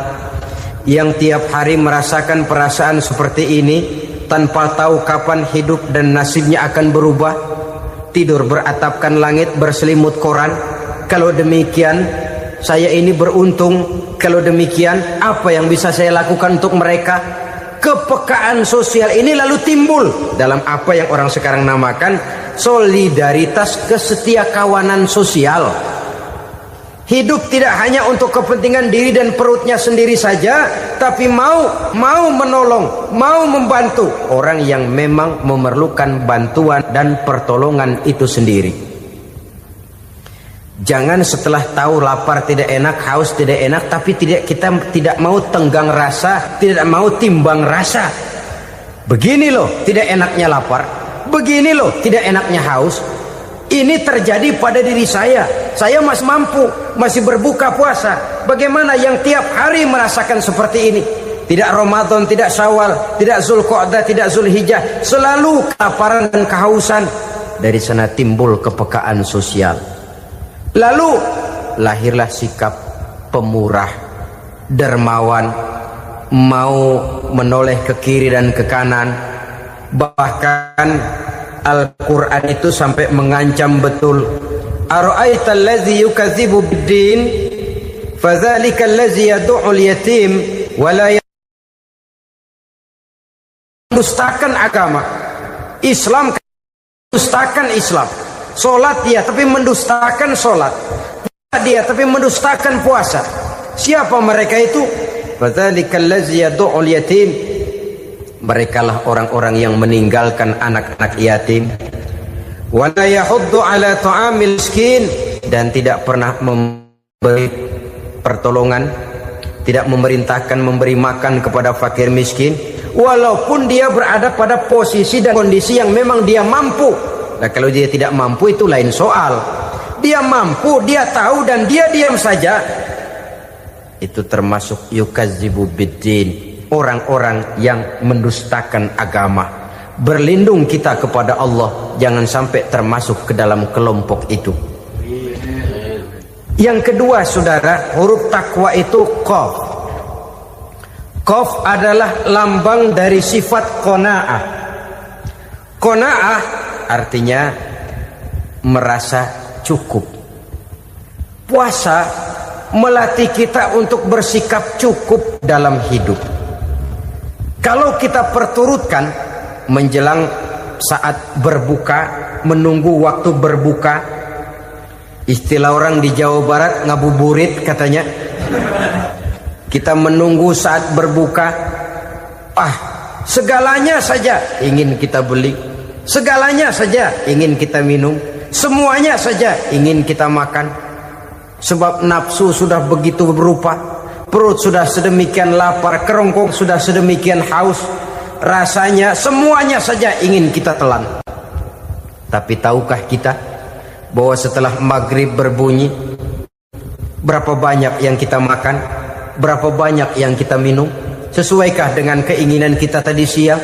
yang tiap hari merasakan perasaan seperti ini tanpa tahu kapan hidup dan nasibnya akan berubah. Tidur beratapkan langit, berselimut koran. Kalau demikian, saya ini beruntung. Kalau demikian, apa yang bisa saya lakukan untuk mereka? Kepekaan sosial ini lalu timbul dalam apa yang orang sekarang namakan solidaritas kesetiakawanan sosial. Hidup tidak hanya untuk kepentingan diri dan perutnya sendiri saja, tapi mau menolong, mau membantu orang yang memang memerlukan bantuan dan pertolongan itu sendiri. Jangan setelah tahu lapar tidak enak, haus tidak enak, tapi kita tidak mau tenggang rasa, tidak mau timbang rasa. Begini loh tidak enaknya lapar, begini loh tidak enaknya haus. Ini terjadi pada diri saya masih mampu, masih berbuka puasa. Bagaimana yang tiap hari merasakan seperti ini? Tidak Ramadan, tidak Syawal, tidak Zulqa'dah, tidak Zulhijjah, selalu kelaparan dan kehausan. Dari sana timbul kepekaan sosial. Lalu lahirlah sikap pemurah, dermawan, mau menoleh ke kiri dan ke kanan. Bahkan Al-Quran itu sampai mengancam betul. Ara'aital ladzi yukadzibu bid-din fadzalikal ladzi yad'ul yatim wa la mendustakan agama. Islam mendustakan Islam. Salat dia tapi mendustakan salat. Puasa dia tapi mendustakan puasa. Siapa mereka itu? Fadzalikal ladzi yad'ul yatim. Merekalah orang-orang yang meninggalkan anak-anak yatim. Wa la yahuddu ala ta'amil miskin, dan tidak pernah memberi pertolongan, tidak memerintahkan memberi makan kepada fakir miskin, walaupun dia berada pada posisi dan kondisi yang memang dia mampu. Nah, kalau dia tidak mampu itu lain soal. Dia mampu, dia tahu dan dia diam saja. itu termasuk yukadzibu biddin, orang-orang yang mendustakan agama. Berlindung kita kepada Allah, jangan sampai termasuk ke dalam kelompok itu. Yang kedua saudara, huruf takwa itu qaf. Qaf adalah lambang dari sifat qanaah. Qanaah artinya merasa cukup. Puasa melatih kita untuk bersikap cukup dalam hidup. Kalau kita perturutkan menjelang saat berbuka, menunggu waktu berbuka, istilah orang di Jawa Barat ngabuburit katanya, kita menunggu saat berbuka, segalanya saja ingin kita beli, segalanya saja ingin kita minum, semuanya saja ingin kita makan. Sebab nafsu sudah begitu berupa, perut sudah sedemikian lapar, kerongkong sudah sedemikian haus, rasanya semuanya saja ingin kita telan. Tapi tahukah kita bahwa setelah maghrib berbunyi, berapa banyak yang kita makan, berapa banyak yang kita minum? Sesuaikah dengan keinginan kita tadi siang?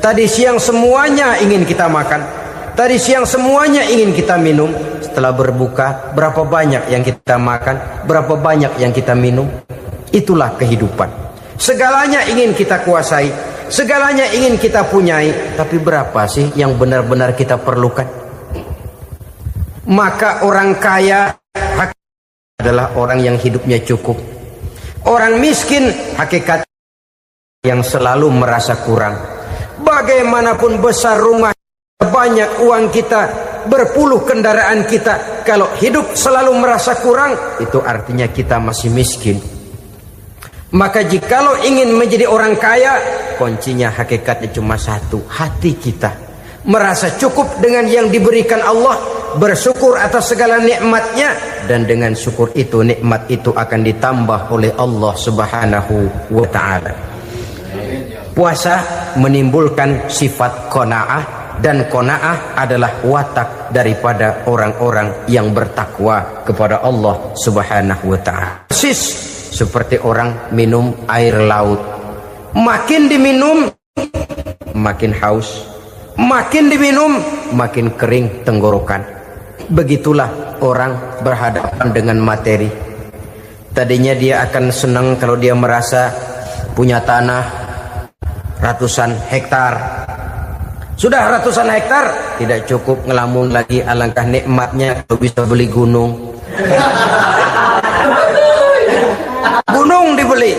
Tadi siang semuanya ingin kita makan, tadi siang semuanya ingin kita minum. Setelah berbuka, berapa banyak yang kita makan, berapa banyak yang kita minum? Itulah kehidupan. Segalanya ingin kita kuasai, segalanya ingin kita punyai, tapi berapa sih yang benar-benar kita perlukan? Maka orang kaya adalah orang yang hidupnya cukup. Orang miskin hakikat yang selalu merasa kurang. Bagaimanapun besar rumah, banyak uang kita, berpuluh kendaraan kita, kalau hidup selalu merasa kurang, itu artinya kita masih miskin. Maka jikalau ingin menjadi orang kaya, kuncinya hakikatnya cuma satu, hati kita merasa cukup dengan yang diberikan Allah, bersyukur atas segala nikmatnya, dan dengan syukur itu, nikmat itu akan ditambah oleh Allah Subhanahu wa ta'ala. Puasa menimbulkan sifat qanaah, dan qanaah adalah watak daripada orang-orang yang bertakwa kepada Allah Subhanahu wa ta'ala. Persis seperti orang minum air laut, makin diminum makin haus, makin diminum makin kering tenggorokan. Begitulah orang berhadapan dengan materi. Tadinya dia akan senang kalau dia merasa punya tanah ratusan hektar. Sudah ratusan hektar, tidak cukup ngelamun lagi, alangkah nikmatnya kalau bisa beli gunung. Gunung dibeli.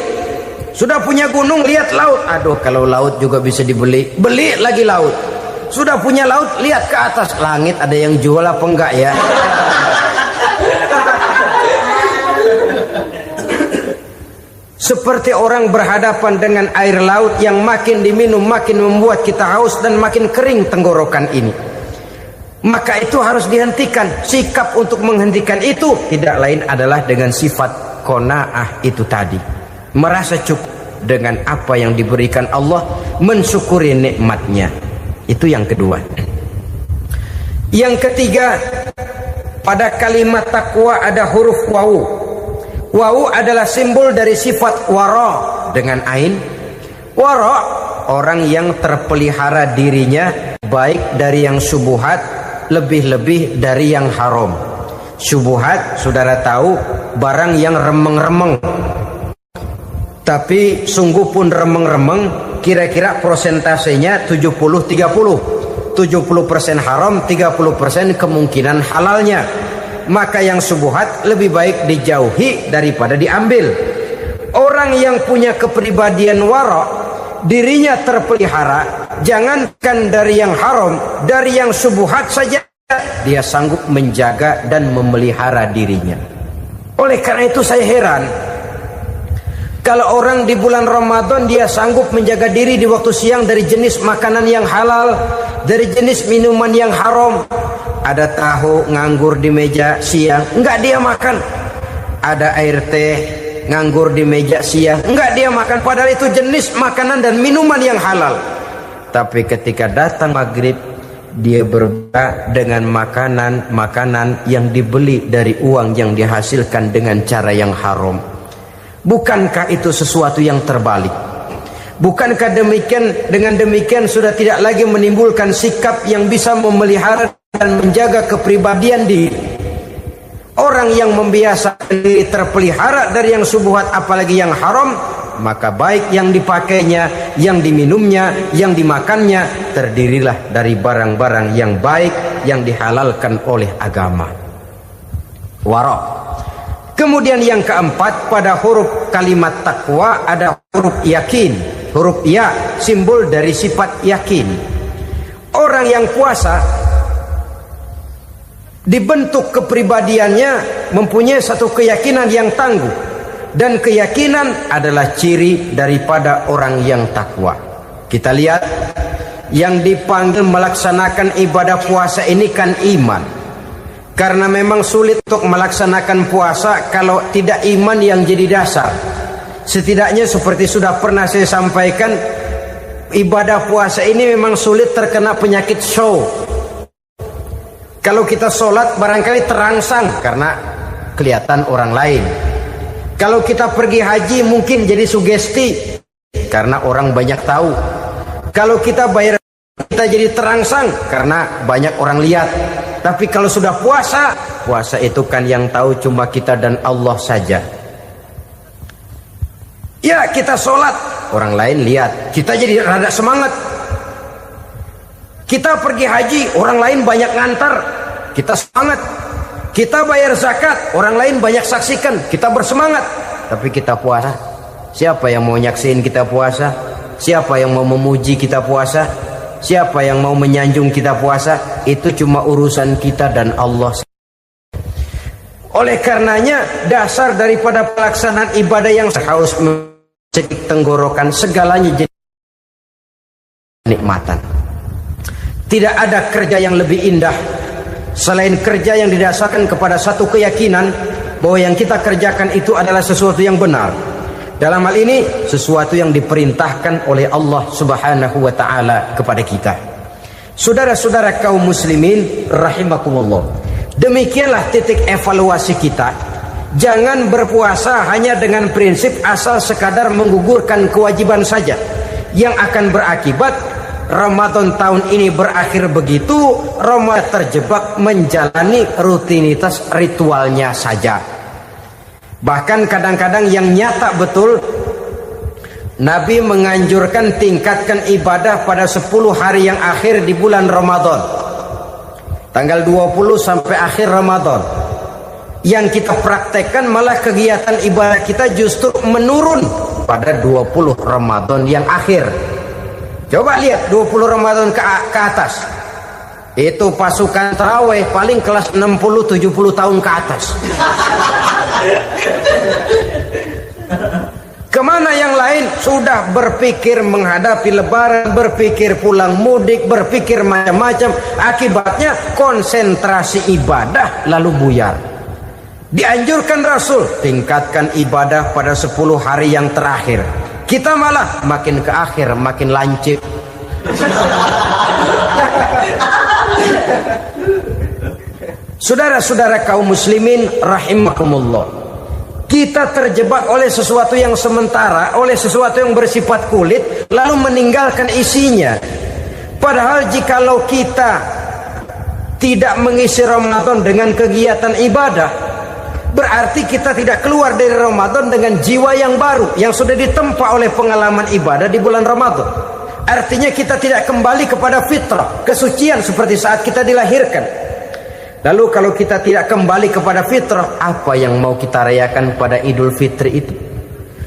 Sudah punya gunung, lihat laut. Aduh, kalau laut juga bisa dibeli, beli lagi laut. Sudah punya laut, lihat ke atas langit, ada yang jual apa enggak ya? Seperti orang berhadapan dengan air laut yang makin diminum makin membuat kita haus dan makin kering tenggorokan ini. Maka itu harus dihentikan. Sikap untuk menghentikan itu tidak lain adalah dengan sifat qanaah itu tadi. Merasa cukup dengan apa yang diberikan Allah, mensyukuri nikmatnya. Itu yang kedua. Yang ketiga, pada kalimat takwa ada huruf wawu. Wawu adalah simbol dari sifat wara dengan ain. Wara, orang yang terpelihara dirinya baik dari yang syubhat, lebih-lebih dari yang haram. Syubhat, saudara tahu, barang yang remeng-remeng. Tapi sungguh pun remeng-remeng, kira-kira prosentasenya 70-30. 70% haram, 30% kemungkinan halalnya. Maka yang syubhat lebih baik dijauhi daripada diambil. Orang yang punya kepribadian wara, dirinya terpelihara, jangankan dari yang haram, dari yang syubhat saja dia sanggup menjaga dan memelihara dirinya. Oleh karena itu saya heran kalau orang di bulan Ramadan dia sanggup menjaga diri di waktu siang dari jenis makanan yang halal, dari jenis minuman yang haram. Ada tahu nganggur di meja siang, enggak dia makan. Ada air teh nganggur di meja siang, enggak dia makan. Padahal itu jenis makanan dan minuman yang halal. Tapi ketika datang maghrib, dia berbuka dengan makanan yang dibeli dari uang yang dihasilkan dengan cara yang haram. Bukankah itu sesuatu yang terbalik? Bukankah dengan demikian sudah tidak lagi menimbulkan sikap yang bisa memelihara dan menjaga kepribadian diri? Orang yang membiasakan diri terpelihara dari yang syubhat apalagi yang haram, maka baik yang dipakainya, yang diminumnya, yang dimakannya, terdirilah dari barang-barang yang baik yang dihalalkan oleh agama. Wara. Kemudian yang keempat, pada huruf kalimat takwa ada huruf yakin. Huruf ya simbol dari sifat yakin. Orang yang puasa dibentuk kepribadiannya mempunyai satu keyakinan yang tangguh, dan keyakinan adalah ciri daripada orang yang takwa. Kita lihat yang dipanggil melaksanakan ibadah puasa ini kan iman. Karena memang sulit untuk melaksanakan puasa kalau tidak iman yang jadi dasar. Setidaknya seperti sudah pernah saya sampaikan, ibadah puasa ini memang sulit terkena penyakit show. Kalau kita sholat barangkali terangsang karena kelihatan orang lain. Kalau kita pergi haji mungkin jadi sugesti karena orang banyak tahu. Kalau kita bayar kita jadi terangsang karena banyak orang lihat. Tapi kalau sudah puasa, puasa itu kan yang tahu cuma kita dan Allah saja. Ya, kita sholat, orang lain lihat, kita jadi rada semangat. Kita pergi haji, orang lain banyak ngantar, kita semangat. Kita bayar zakat, orang lain banyak saksikan, kita bersemangat. Tapi kita puasa, siapa yang mau nyaksiin kita puasa? Siapa yang mau memuji kita puasa? Siapa yang mau menyanjung kita puasa? Itu cuma urusan kita dan Allah. Oleh karenanya, dasar daripada pelaksanaan ibadah yang haus mencekik tenggorokan, segalanya jadi nikmatan. Tidak ada kerja yang lebih indah selain kerja yang didasarkan kepada satu keyakinan bahwa yang kita kerjakan itu adalah sesuatu yang benar. Dalam hal ini sesuatu yang diperintahkan oleh Allah Subhanahu wa taala kepada kita. Saudara-saudara kaum muslimin rahimakumullah. Demikianlah titik evaluasi kita. Jangan berpuasa hanya dengan prinsip asal sekadar menggugurkan kewajiban saja, yang akan berakibat Ramadan tahun ini berakhir begitu, Ramadan terjebak menjalani rutinitas ritualnya saja. Bahkan kadang-kadang yang nyata betul, Nabi menganjurkan tingkatkan ibadah pada 10 hari yang akhir di bulan Ramadan, tanggal 20 sampai akhir Ramadan. Yang kita praktekkan malah kegiatan ibadah kita justru menurun pada 20 Ramadan yang akhir. Coba lihat 20 Ramadan ke atas, itu pasukan tarawih paling kelas 60-70 tahun ke atas. Kemana yang lain sudah berpikir menghadapi lebaran, berpikir pulang mudik, berpikir macam-macam. Akibatnya konsentrasi ibadah lalu buyar. Dianjurkan Rasul tingkatkan ibadah pada 10 hari yang terakhir. Kita malah makin ke akhir makin lancip. Saudara-saudara kaum muslimin rahimakumullah, kita terjebak oleh sesuatu yang sementara, oleh sesuatu yang bersifat kulit, lalu meninggalkan isinya. Padahal jikalau kita tidak mengisi Ramadan dengan kegiatan ibadah, berarti kita tidak keluar dari Ramadan dengan jiwa yang baru, yang sudah ditempa oleh pengalaman ibadah di bulan Ramadan. Artinya kita tidak kembali kepada fitrah, kesucian seperti saat kita dilahirkan. Lalu kalau kita tidak kembali kepada fitrah, apa yang mau kita rayakan pada Idul Fitri itu?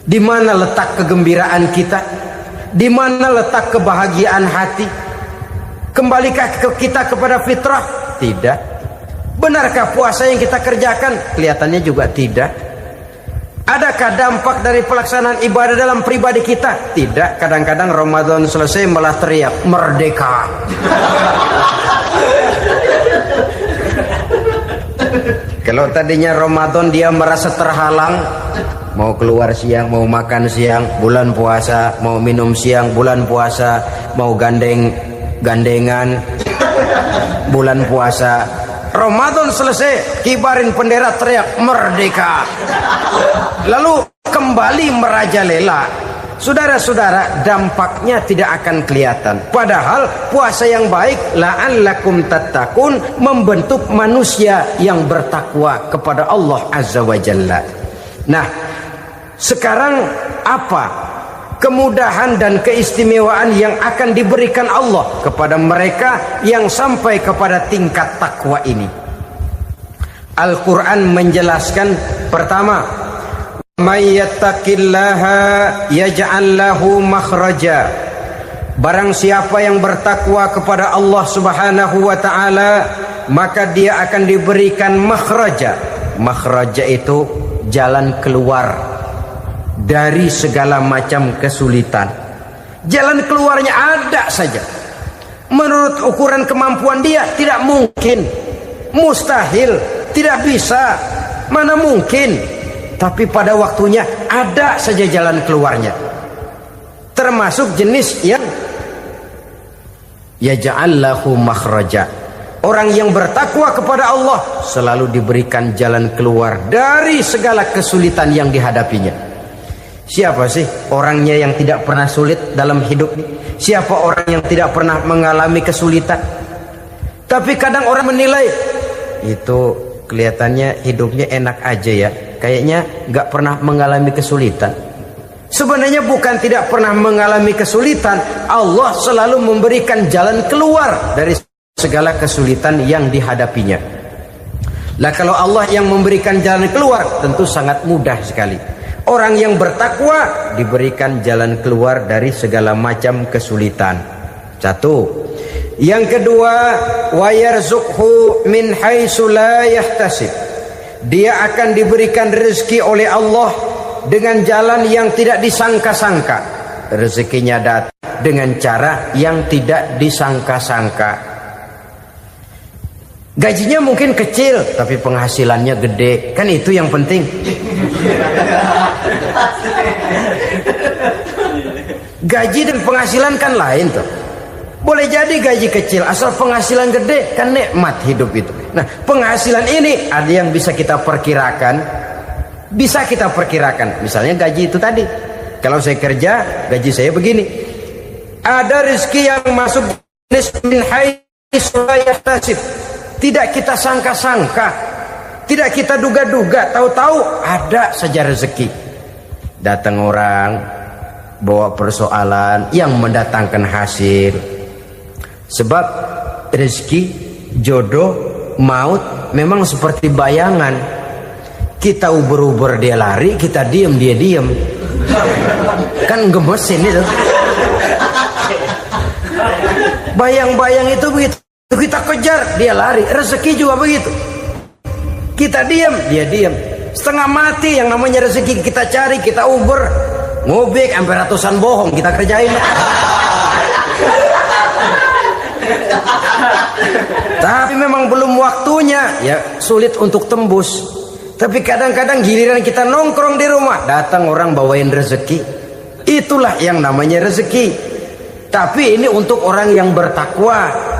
Di mana letak kegembiraan kita? Di mana letak kebahagiaan hati? Kembalikah kita kepada fitrah? Tidak. Benarkah puasa yang kita kerjakan? Kelihatannya juga tidak. Adakah dampak dari pelaksanaan ibadah dalam pribadi kita? Tidak. Kadang-kadang Ramadan selesai malah teriak merdeka. Kalau tadinya Ramadan dia merasa terhalang, mau keluar siang, mau makan siang, bulan puasa, mau minum siang, bulan puasa, mau gandengan, bulan puasa. Ramadan selesai, kibarin bendera teriak merdeka. Lalu kembali merajalela, saudara-saudara, dampaknya tidak akan kelihatan. Padahal puasa yang baik la'allakum tattaqun membentuk manusia yang bertakwa kepada Allah Azza wa Jalla. Nah, sekarang apa kemudahan dan keistimewaan yang akan diberikan Allah kepada mereka yang sampai kepada tingkat takwa ini? Al-Quran menjelaskan, pertama, may yattaqillaha yaj'al lahu makhraja. Barang siapa yang bertakwa kepada Allah Subhanahu wa taala, maka dia akan diberikan makhraja. Makhraja itu jalan keluar dari segala macam kesulitan. Jalan keluarnya ada saja. Menurut ukuran kemampuan dia tidak mungkin, mustahil, tidak bisa, mana mungkin. Tapi pada waktunya ada saja jalan keluarnya. Termasuk jenis yang yaj'al lahu makhraja. Orang yang bertakwa kepada Allah selalu diberikan jalan keluar dari segala kesulitan yang dihadapinya. Siapa sih orangnya yang tidak pernah sulit dalam hidup ini? Siapa orang yang tidak pernah mengalami kesulitan? Tapi kadang orang menilai, itu kelihatannya hidupnya enak aja ya, kayaknya gak pernah mengalami kesulitan. Sebenarnya bukan tidak pernah mengalami kesulitan, Allah selalu memberikan jalan keluar dari segala kesulitan yang dihadapinya. Lah kalau Allah yang memberikan jalan keluar, tentu sangat mudah sekali. Orang yang bertakwa diberikan jalan keluar dari segala macam kesulitan. Satu. Yang kedua, wa yarzuqhu min haitsu la yahtasib. Dia akan diberikan rezeki oleh Allah dengan jalan yang tidak disangka-sangka. Rezekinya datang dengan cara yang tidak disangka-sangka. Gajinya mungkin kecil, tapi penghasilannya gede. Kan itu yang penting. Gaji dan penghasilan kan lain tuh. Boleh jadi gaji kecil, asal penghasilan gede, kan nikmat hidup itu. Nah, penghasilan ini ada yang bisa kita perkirakan. Bisa kita perkirakan. Misalnya gaji itu tadi. Kalau saya kerja, gaji saya begini. Ada rezeki yang masuk min haitsu la yahtasib. Tidak kita sangka-sangka, tidak kita duga-duga, tahu-tahu ada saja rezeki. Datang orang bawa persoalan yang mendatangkan hasil. Sebab rezeki, jodoh, maut memang seperti bayangan. Kita uber-uber dia lari, kita diem dia diem. Kan gemesin itu. Bayang-bayang itu begitu. Kita kejar, dia lari. Rezeki juga begitu. Kita diam, dia diam. Setengah mati yang namanya rezeki kita cari, kita uber, ngobek sampai ratusan bohong kita kerjain. Tapi memang belum waktunya, ya sulit untuk tembus. Tapi kadang-kadang giliran kita nongkrong di rumah, datang orang bawain rezeki. Itulah yang namanya rezeki. Tapi ini untuk orang yang bertakwa.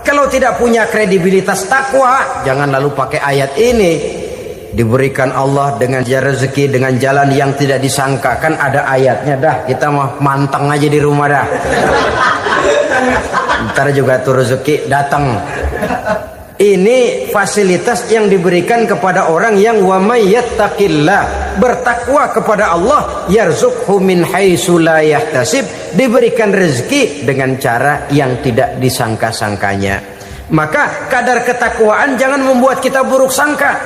Kalau tidak punya kredibilitas takwa, jangan lalu pakai ayat ini. Diberikan Allah dengan rezeki dengan jalan yang tidak disangka. Kan ada ayatnya dah. Kita mah manteng aja di rumah dah. Ntar juga tuh rezeki datang. Ini fasilitas yang diberikan kepada orang yang wa may yattaqillah, bertakwa kepada Allah, yarzuqhu min haitsu la yahtasib, diberikan rezeki dengan cara yang tidak disangka-sangkanya. Maka kadar ketakwaan jangan membuat kita buruk sangka.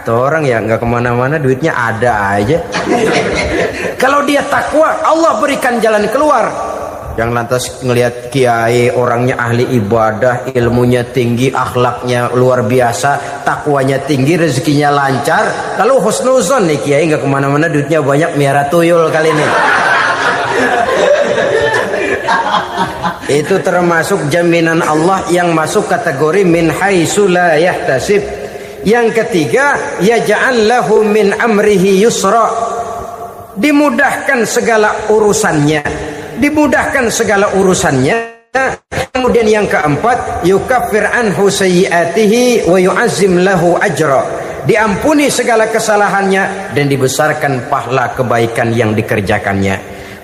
Tuh orang ya nggak kemana-mana, duitnya ada aja. Kalau dia takwa, Allah berikan jalan keluar. Yang lantas ngelihat kiai orangnya ahli ibadah, ilmunya tinggi, akhlaknya luar biasa, takwanya tinggi, rezekinya lancar. Lalu husnuzon nih kiai nggak kemana-mana, duitnya banyak, miara tuyul kali ini. Itu termasuk jaminan Allah yang masuk kategori min haitsu la yahtasib. Yang ketiga, yaj'al lahu min amrihi yusra. Dimudahkan segala urusannya. Dimudahkan segala urusannya. Kemudian yang keempat, yukaffir anhu sayyiatihi wa yu'azzim lahu ajra. diampuni segala kesalahannya, dan dibesarkan pahala kebaikan yang dikerjakannya.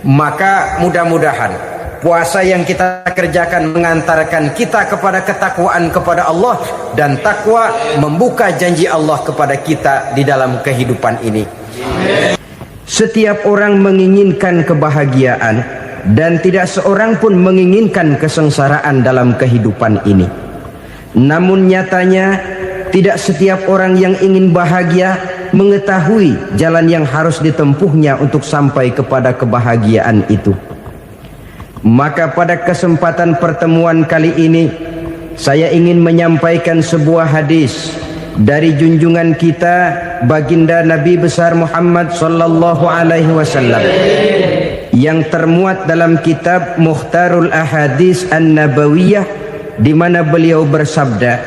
Maka mudah-mudahan puasa yang kita kerjakan mengantarkan kita kepada ketakwaan kepada Allah, dan takwa membuka janji Allah kepada kita di dalam kehidupan ini. Setiap orang menginginkan kebahagiaan, dan tidak seorang pun menginginkan kesengsaraan dalam kehidupan ini. Namun nyatanya tidak setiap orang yang ingin bahagia mengetahui jalan yang harus ditempuhnya untuk sampai kepada kebahagiaan itu. Maka pada kesempatan pertemuan kali ini, saya ingin menyampaikan sebuah hadis dari junjungan kita baginda Nabi besar Muhammad sallallahu alaihi wasallam yang termuat dalam kitab Mukhtarul Ahadits An-Nabawiyah, di mana beliau bersabda,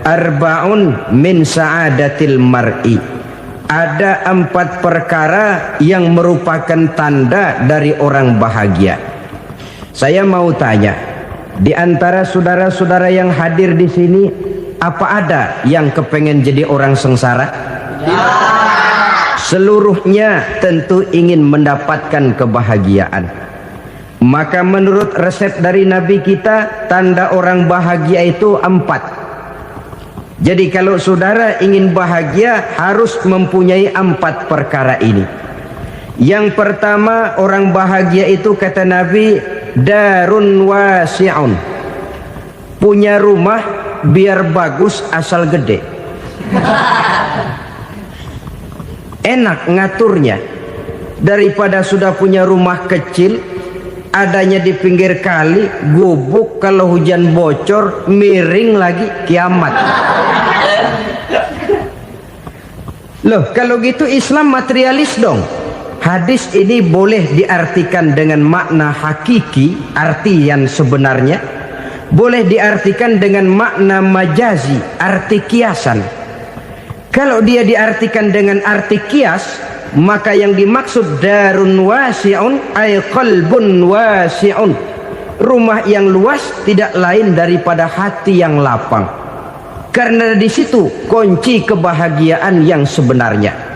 arba'un min sa'adatil mar'i. Ada 4 perkara yang merupakan tanda dari orang bahagia. Saya mau tanya, di antara saudara-saudara yang hadir di sini, apa ada yang kepengen jadi orang sengsara? Ya. Seluruhnya tentu ingin mendapatkan kebahagiaan. Maka menurut resep dari Nabi kita, tanda orang bahagia itu 4. Jadi kalau saudara ingin bahagia, harus mempunyai 4 perkara ini. Yang pertama, orang bahagia itu kata Nabi, darun wasi'un. Punya rumah biar bagus asal gede. Enak ngaturnya, daripada sudah punya rumah kecil adanya di pinggir kali, gubuk, kalau hujan bocor, miring lagi, kiamat. Loh, kalau gitu Islam materialis dong. Hadis ini boleh diartikan dengan makna hakiki, arti yang sebenarnya, boleh diartikan dengan makna majazi, arti kiasan. Kalau dia diartikan dengan arti kias, maka yang dimaksud darun wasi'un ay qalbun wasi'un. Rumah yang luas tidak lain daripada hati yang lapang. Karena di situ kunci kebahagiaan yang sebenarnya.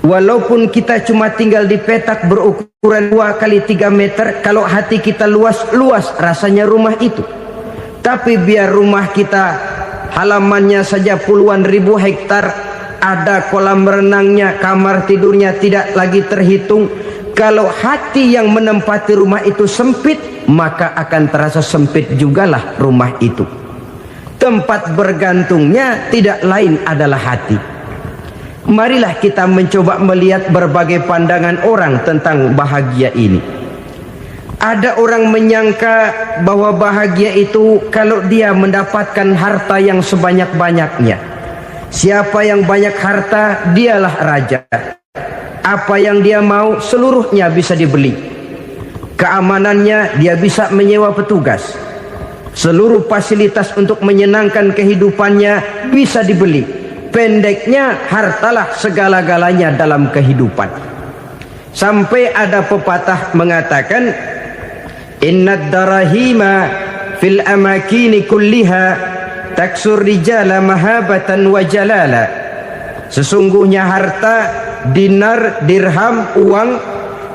Walaupun kita cuma tinggal di petak berukuran 2 kali 3 meter, kalau hati kita luas-luas rasanya rumah itu. Tapi biar rumah kita halamannya saja puluhan ribu hektar, ada kolam renangnya, kamar tidurnya tidak lagi terhitung. Kalau hati yang menempati rumah itu sempit, maka akan terasa sempit jugalah rumah itu. Tempat bergantungnya tidak lain adalah hati. Marilah kita mencoba melihat berbagai pandangan orang tentang bahagia ini. Ada orang menyangka bahwa bahagia itu kalau dia mendapatkan harta yang sebanyak-banyaknya. Siapa yang banyak harta, dialah raja. Apa yang dia mau, seluruhnya bisa dibeli. Keamanannya, dia bisa menyewa petugas. Seluruh fasilitas untuk menyenangkan kehidupannya bisa dibeli. Pendeknya, hartalah segala-galanya dalam kehidupan. Sampai ada pepatah mengatakan, innad darahima fil amakini kulliha taksur rijala mahabatan wa jalala. Sesungguhnya harta, dinar, dirham, uang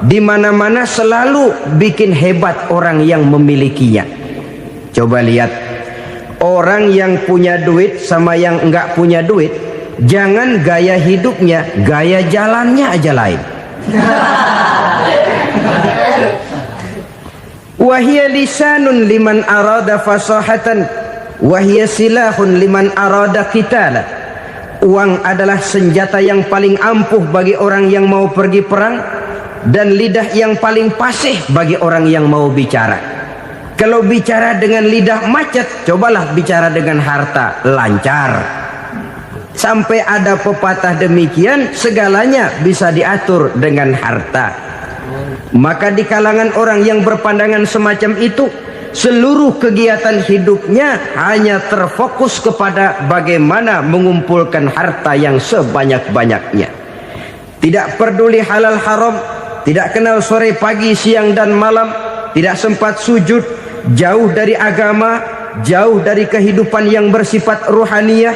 di mana-mana selalu bikin hebat orang yang memilikinya. Coba lihat, orang yang punya duit sama yang enggak punya duit, jangan gaya hidupnya, gaya jalannya aja lain. Wahia lisanun liman arada fasahatan, wahia silahun liman arada qitala. Uang adalah senjata yang paling ampuh bagi orang yang mau pergi perang, dan lidah yang paling fasih bagi orang yang mau bicara. Kalau bicara dengan lidah macet, cobalah bicara dengan harta, lancar. Sampai ada pepatah demikian, segalanya bisa diatur dengan harta. Maka di kalangan orang yang berpandangan semacam itu, seluruh kegiatan hidupnya hanya terfokus kepada bagaimana mengumpulkan harta yang sebanyak-banyaknya. Tidak peduli halal haram, tidak kenal sore pagi siang dan malam, tidak sempat sujud, jauh dari agama, jauh dari kehidupan yang bersifat ruhaniyah,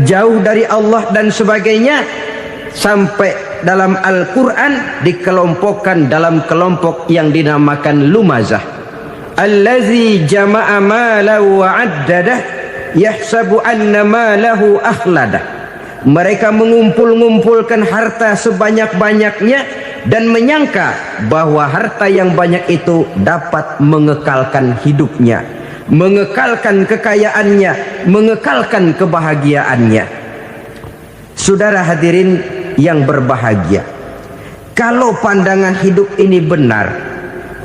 jauh dari Allah dan sebagainya, sampai dalam Al-Quran dikelompokkan dalam kelompok yang dinamakan lumazah. Allazi jama'a malahu wa 'addadah yahsabu anna malahu akhladah. Mereka mengumpul-ngumpulkan harta sebanyak-banyaknya dan menyangka bahwa harta yang banyak itu dapat mengekalkan hidupnya, mengekalkan kekayaannya, mengekalkan kebahagiaannya. Saudara hadirin yang berbahagia, kalau pandangan hidup ini benar,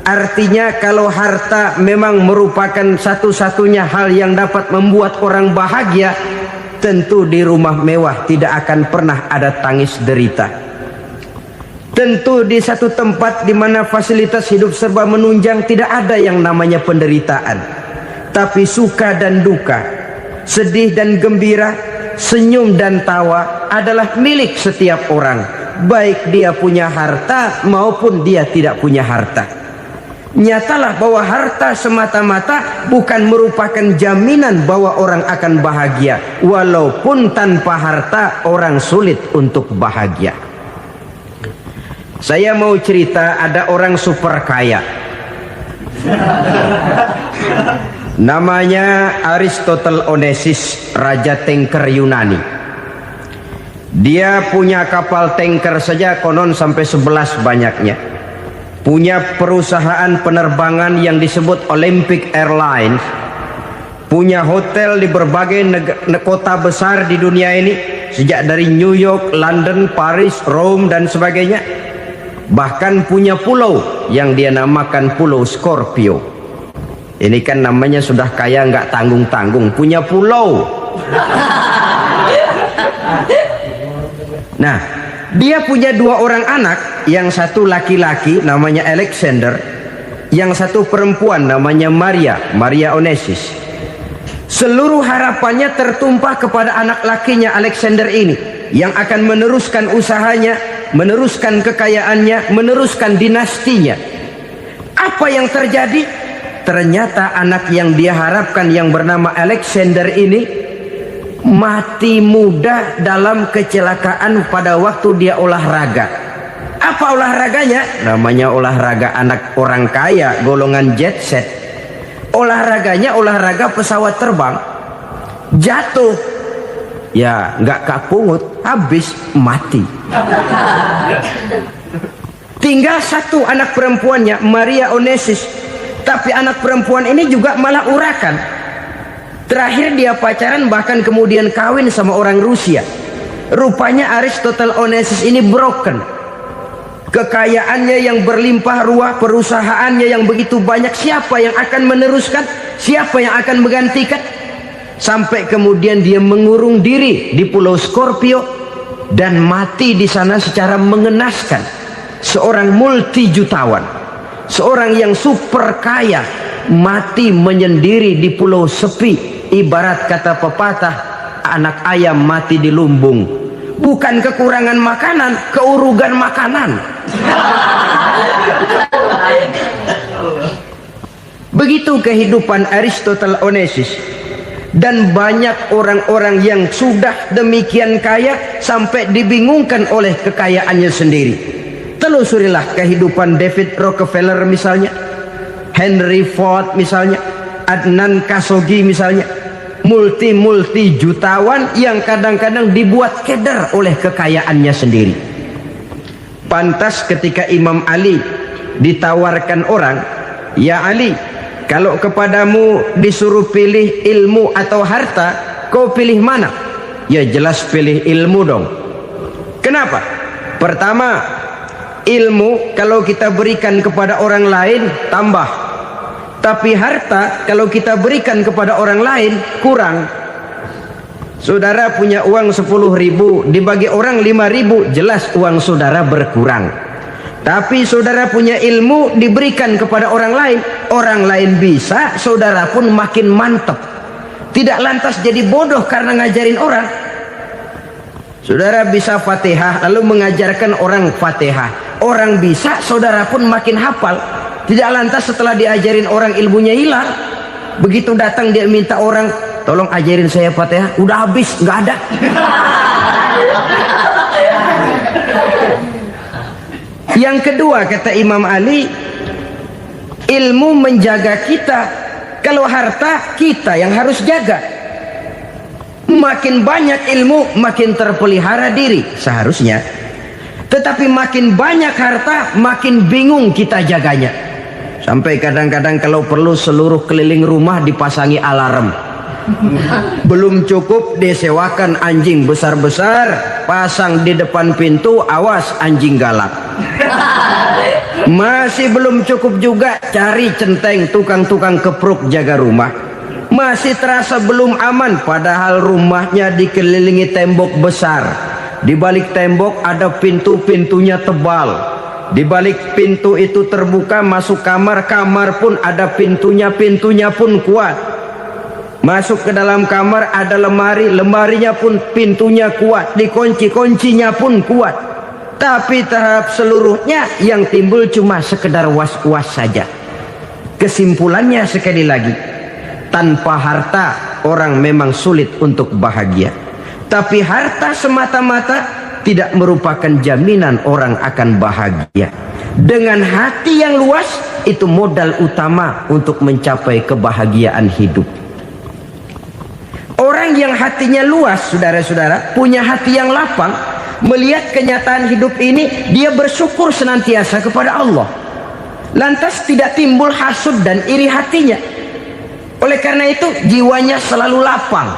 artinya kalau harta memang merupakan satu-satunya hal yang dapat membuat orang bahagia, tentu di rumah mewah tidak akan pernah ada tangis derita. Tentu di satu tempat di mana fasilitas hidup serba menunjang tidak ada yang namanya penderitaan. Tapi suka dan duka, sedih dan gembira, senyum dan tawa adalah milik setiap orang, baik dia punya harta maupun dia tidak punya harta. Nyatalah bahwa harta semata-mata bukan merupakan jaminan bahwa orang akan bahagia, walaupun tanpa harta orang sulit untuk bahagia. Saya mau cerita, ada orang super kaya, namanya Aristotle Onesius, raja tanker Yunani. Dia punya kapal tanker saja konon sampai 11 banyaknya. Punya perusahaan penerbangan yang disebut Olympic Airlines, punya hotel di berbagai kota besar di dunia ini, sejak dari New York, London, Paris, Rome dan sebagainya. Bahkan punya pulau yang dia namakan Pulau Scorpio. Ini kan namanya sudah kaya nggak tanggung-tanggung, punya pulau. Nah, dia punya 2 orang anak, yang satu laki-laki namanya Alexander, yang satu perempuan namanya Maria Onesius. Seluruh harapannya tertumpah kepada anak lakinya Alexander ini, yang akan meneruskan usahanya, meneruskan kekayaannya, meneruskan dinastinya. Apa yang terjadi? Ternyata anak yang dia harapkan yang bernama Alexander ini mati muda dalam kecelakaan pada waktu dia olahraga. Apa olahraganya? Namanya olahraga anak orang kaya, golongan jet set. Olahraganya olahraga pesawat terbang. Jatuh, ya nggak kapungut, habis mati. Tinggal satu anak perempuannya, Maria Onesius. Tapi anak perempuan ini juga malah urakan. Terakhir dia pacaran, bahkan kemudian kawin sama orang Rusia. Rupanya Aristotle Onesius ini broken. Kekayaannya yang berlimpah ruah, perusahaannya yang begitu banyak, siapa yang akan meneruskan? Siapa yang akan menggantikan? Sampai kemudian dia mengurung diri di Pulau Scorpio dan mati di sana secara mengenaskan. Seorang multi-jutawan, seorang yang super kaya, mati menyendiri di pulau sepi. Ibarat kata pepatah, anak ayam mati di lumbung. Bukan kekurangan makanan, keurugan makanan. Begitu kehidupan Aristotle Onesius. Dan banyak orang-orang yang sudah demikian kaya sampai dibingungkan oleh kekayaannya sendiri. Telusurilah kehidupan David Rockefeller misalnya, Henry Ford misalnya, Adnan Khashoggi misalnya. Multi jutawan yang kadang-kadang dibuat keder oleh kekayaannya sendiri. Pantas ketika Imam Ali ditawarkan orang, "Ya Ali, kalau kepadamu disuruh pilih ilmu atau harta, kau pilih mana?" Ya jelas pilih ilmu dong. Kenapa? Pertama, ilmu kalau kita berikan kepada orang lain tambah. Tapi harta kalau kita berikan kepada orang lain kurang. Saudara punya uang 10.000, dibagi orang 5.000, jelas uang saudara berkurang. Tapi saudara punya ilmu diberikan kepada orang lain bisa, saudara pun makin mantap. Tidak lantas jadi bodoh karena ngajarin orang. Saudara bisa Fatihah lalu mengajarkan orang Fatihah. Orang bisa, saudara pun makin hafal. Tidak lantas setelah diajarin orang ilmunya hilang. Begitu datang dia minta orang, tolong ajarin saya Fatihah. Udah habis, nggak ada. Yang kedua kata Imam Ali, ilmu menjaga kita. Kalau harta, kita yang harus jaga. Makin banyak ilmu, makin terpelihara diri seharusnya. Tetapi makin banyak harta, makin bingung kita jaganya. Sampai kadang-kadang kalau perlu seluruh keliling rumah dipasangi alarm. Belum cukup disewakan anjing besar-besar, pasang di depan pintu, awas anjing galak. Masih belum cukup juga, cari centeng tukang-tukang kepruk jaga rumah. Masih terasa belum aman, padahal rumahnya dikelilingi tembok besar. Di balik tembok ada pintu-pintunya tebal. Di balik pintu itu terbuka masuk kamar, kamar pun ada pintunya, pintunya pun kuat. Masuk ke dalam kamar ada lemari, lemarinya pun pintunya kuat, dikunci, kuncinya pun kuat. Tapi terhadap seluruhnya yang timbul cuma sekedar was-was saja. Kesimpulannya sekali lagi, tanpa harta orang memang sulit untuk bahagia. Tapi harta semata-mata tidak merupakan jaminan orang akan bahagia. Dengan hati yang luas, itu modal utama untuk mencapai kebahagiaan hidup. Orang yang hatinya luas, saudara-saudara, punya hati yang lapang, melihat kenyataan hidup ini, dia bersyukur senantiasa kepada Allah. Lantas tidak timbul hasud dan iri hatinya. Oleh karena itu, jiwanya selalu lapang.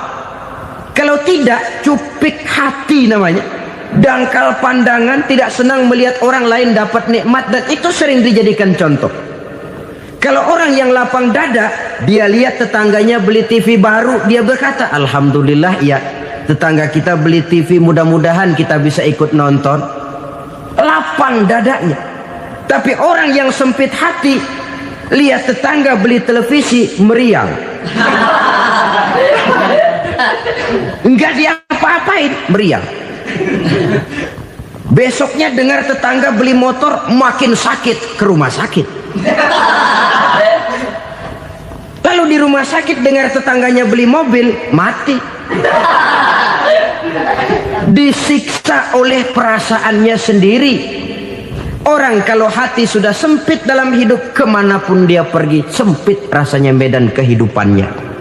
Kalau tidak, cupik hati namanya. Dangkal pandangan, tidak senang melihat orang lain dapat nikmat, dan itu sering dijadikan contoh. Kalau orang yang lapang dada, dia lihat tetangganya beli TV baru, dia berkata, alhamdulillah ya, tetangga kita beli TV, mudah-mudahan kita bisa ikut nonton. Lapang dadanya. Tapi orang yang sempit hati, lihat tetangga beli televisi, meriang. Enggak diapa-apain, meriang. Besoknya dengar tetangga beli motor, makin sakit, ke rumah sakit. Lalu di rumah sakit dengar tetangganya beli mobil, mati. Disiksa oleh perasaannya sendiri. Orang kalau hati sudah sempit dalam hidup, kemanapun dia pergi, sempit rasanya medan kehidupannya.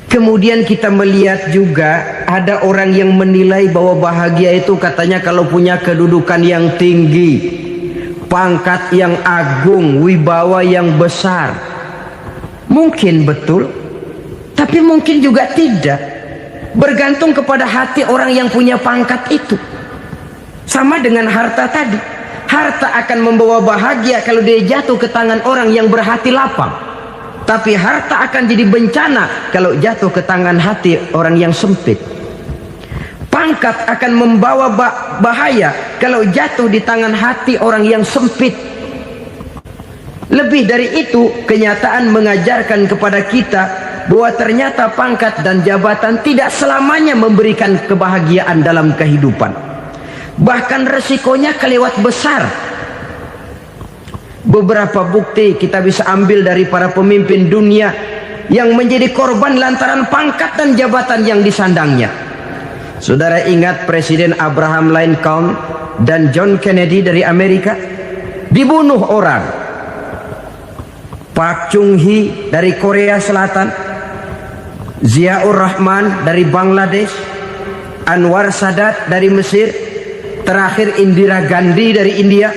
Kemudian kita melihat juga ada orang yang menilai bahwa bahagia itu katanya kalau punya kedudukan yang tinggi, pangkat yang agung, wibawa yang besar. Mungkin betul, tapi mungkin juga tidak. Bergantung kepada hati orang yang punya pangkat itu. Sama dengan harta tadi. Harta akan membawa bahagia kalau dia jatuh ke tangan orang yang berhati lapang. Tapi harta akan jadi bencana kalau jatuh ke tangan hati orang yang sempit. Pangkat akan membawa bahaya kalau jatuh di tangan hati orang yang sempit. Lebih dari itu, kenyataan mengajarkan kepada kita bahwa ternyata pangkat dan jabatan tidak selamanya memberikan kebahagiaan dalam kehidupan. Bahkan resikonya kelewat besar. Beberapa bukti kita bisa ambil dari para pemimpin dunia yang menjadi korban lantaran pangkat dan jabatan yang disandangnya. Saudara ingat Presiden Abraham Lincoln dan John Kennedy dari Amerika? Dibunuh orang. Park Chung-hee dari Korea Selatan, Ziaur Rahman dari Bangladesh, Anwar Sadat dari Mesir, terakhir Indira Gandhi dari India,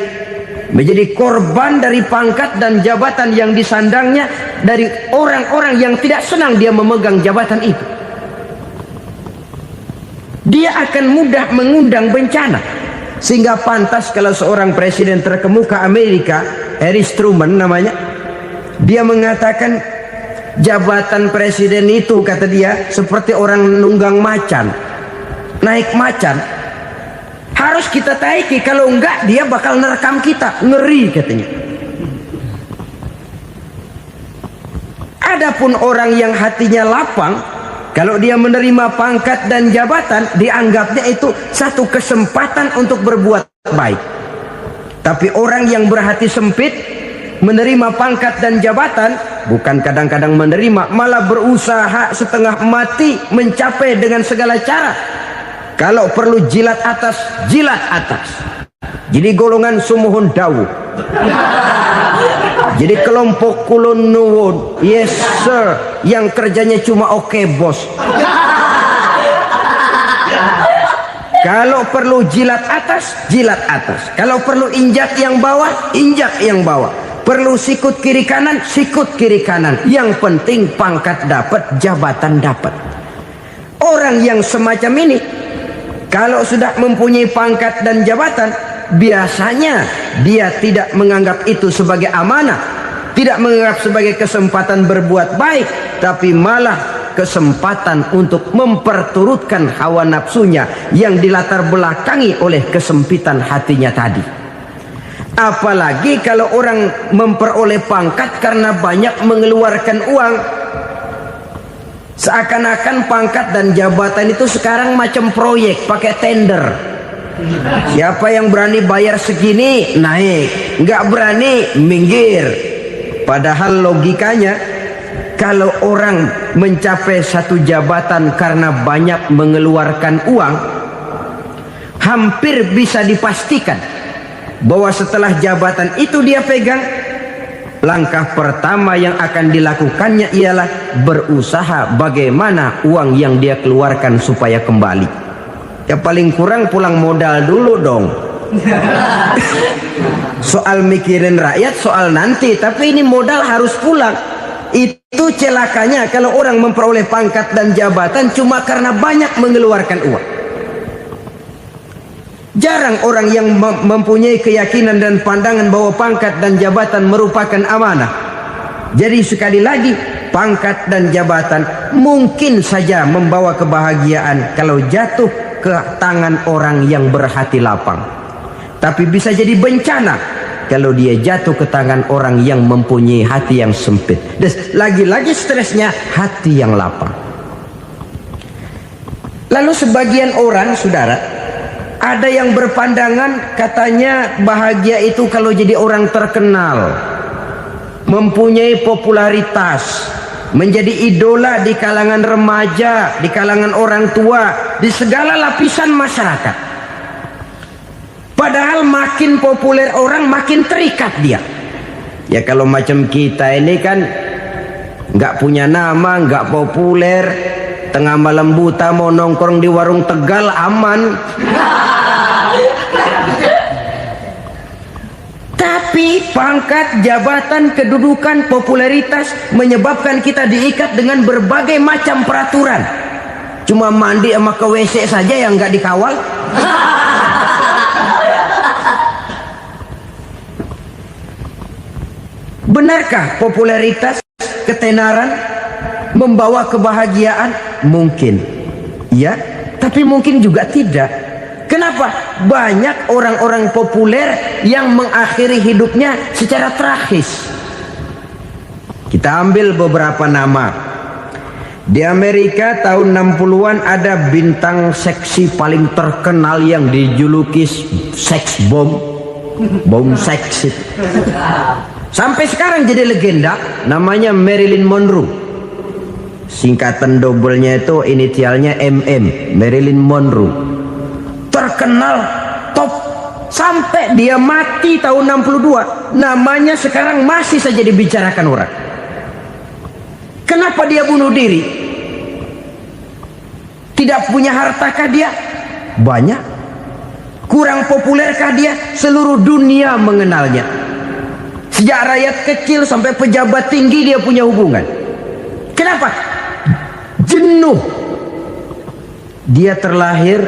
menjadi korban dari pangkat dan jabatan yang disandangnya dari orang-orang yang tidak senang dia memegang jabatan itu. Dia akan mudah mengundang bencana. Sehingga pantas kalau seorang presiden terkemuka Amerika, Harry Truman namanya, dia mengatakan jabatan presiden itu, kata dia, seperti orang nunggang macan, naik macan. Harus kita taiki, kalau enggak dia bakal nerekam kita, ngeri katanya. Adapun orang yang hatinya lapang, kalau dia menerima pangkat dan jabatan, dianggapnya itu satu kesempatan untuk berbuat baik. Tapi orang yang berhati sempit, menerima pangkat dan jabatan, bukan kadang-kadang menerima, malah berusaha setengah mati mencapai dengan segala cara. Kalau perlu jilat atas, jilat atas. Jadi golongan sumuhun dawu. Jadi kelompok kulon nuwun, yes sir, yang kerjanya cuma oke bos. Kalau perlu jilat atas, jilat atas. Kalau perlu injak yang bawah, injak yang bawah. Perlu sikut kiri kanan, sikut kiri kanan. Yang penting pangkat dapat, jabatan dapat. Orang yang semacam ini, kalau sudah mempunyai pangkat dan jabatan, biasanya dia tidak menganggap itu sebagai amanah, tidak menganggap sebagai kesempatan berbuat baik, tapi malah kesempatan untuk memperturutkan hawa nafsunya yang dilatar belakangi oleh kesempitan hatinya tadi. Apalagi kalau orang memperoleh pangkat karena banyak mengeluarkan uang, seakan-akan pangkat dan jabatan itu sekarang macam proyek pakai tender. Siapa yang berani bayar segini naik, nggak berani minggir. Padahal logikanya, kalau orang mencapai satu jabatan karena banyak mengeluarkan uang, hampir bisa dipastikan bahwa setelah jabatan itu dia pegang, langkah pertama yang akan dilakukannya ialah berusaha bagaimana uang yang dia keluarkan supaya kembali. Ya paling kurang pulang modal dulu dong. Soal mikirin rakyat soal nanti, tapi ini modal harus pulang. Itu celakanya kalau orang memperoleh pangkat dan jabatan cuma karena banyak mengeluarkan uang. Jarang orang yang mempunyai keyakinan dan pandangan bahwa pangkat dan jabatan merupakan amanah. Jadi sekali lagi, pangkat dan jabatan mungkin saja membawa kebahagiaan kalau jatuh ke tangan orang yang berhati lapang. Tapi bisa jadi bencana kalau dia jatuh ke tangan orang yang mempunyai hati yang sempit. Dan lagi-lagi stresnya hati yang lapang. Lalu sebagian orang, saudara, ada yang berpandangan katanya bahagia itu kalau jadi orang terkenal, mempunyai popularitas, menjadi idola di kalangan remaja, di kalangan orang tua, di segala lapisan masyarakat. Padahal makin populer orang makin terikat dia. Ya kalau macam kita ini kan nggak punya nama, nggak populer, tengah malam buta mau nongkrong di warung Tegal aman. Tapi pangkat, jabatan, kedudukan, popularitas menyebabkan kita diikat dengan berbagai macam peraturan. Cuma mandi sama ke WC saja yang nggak dikawal. Benarkah popularitas, ketenaran membawa kebahagiaan? Mungkin. Ya, tapi mungkin juga tidak. Kenapa? Banyak orang-orang populer yang mengakhiri hidupnya secara tragis. Kita ambil beberapa nama. Di Amerika tahun 60-an ada bintang seksi paling terkenal yang dijuluki seks bom. Bom seks. Sampai sekarang jadi legenda, namanya Marilyn Monroe. Singkatan doublenya itu inisialnya MM, Marilyn Monroe. Terkenal top sampai dia mati tahun 62. Namanya sekarang masih saja dibicarakan orang. Kenapa dia bunuh diri? Tidak punya hartakah dia? Banyak. Kurang populerkah dia? Seluruh dunia mengenalnya. Sejak rakyat kecil sampai pejabat tinggi dia punya hubungan. Kenapa? Jenuh. Dia terlahir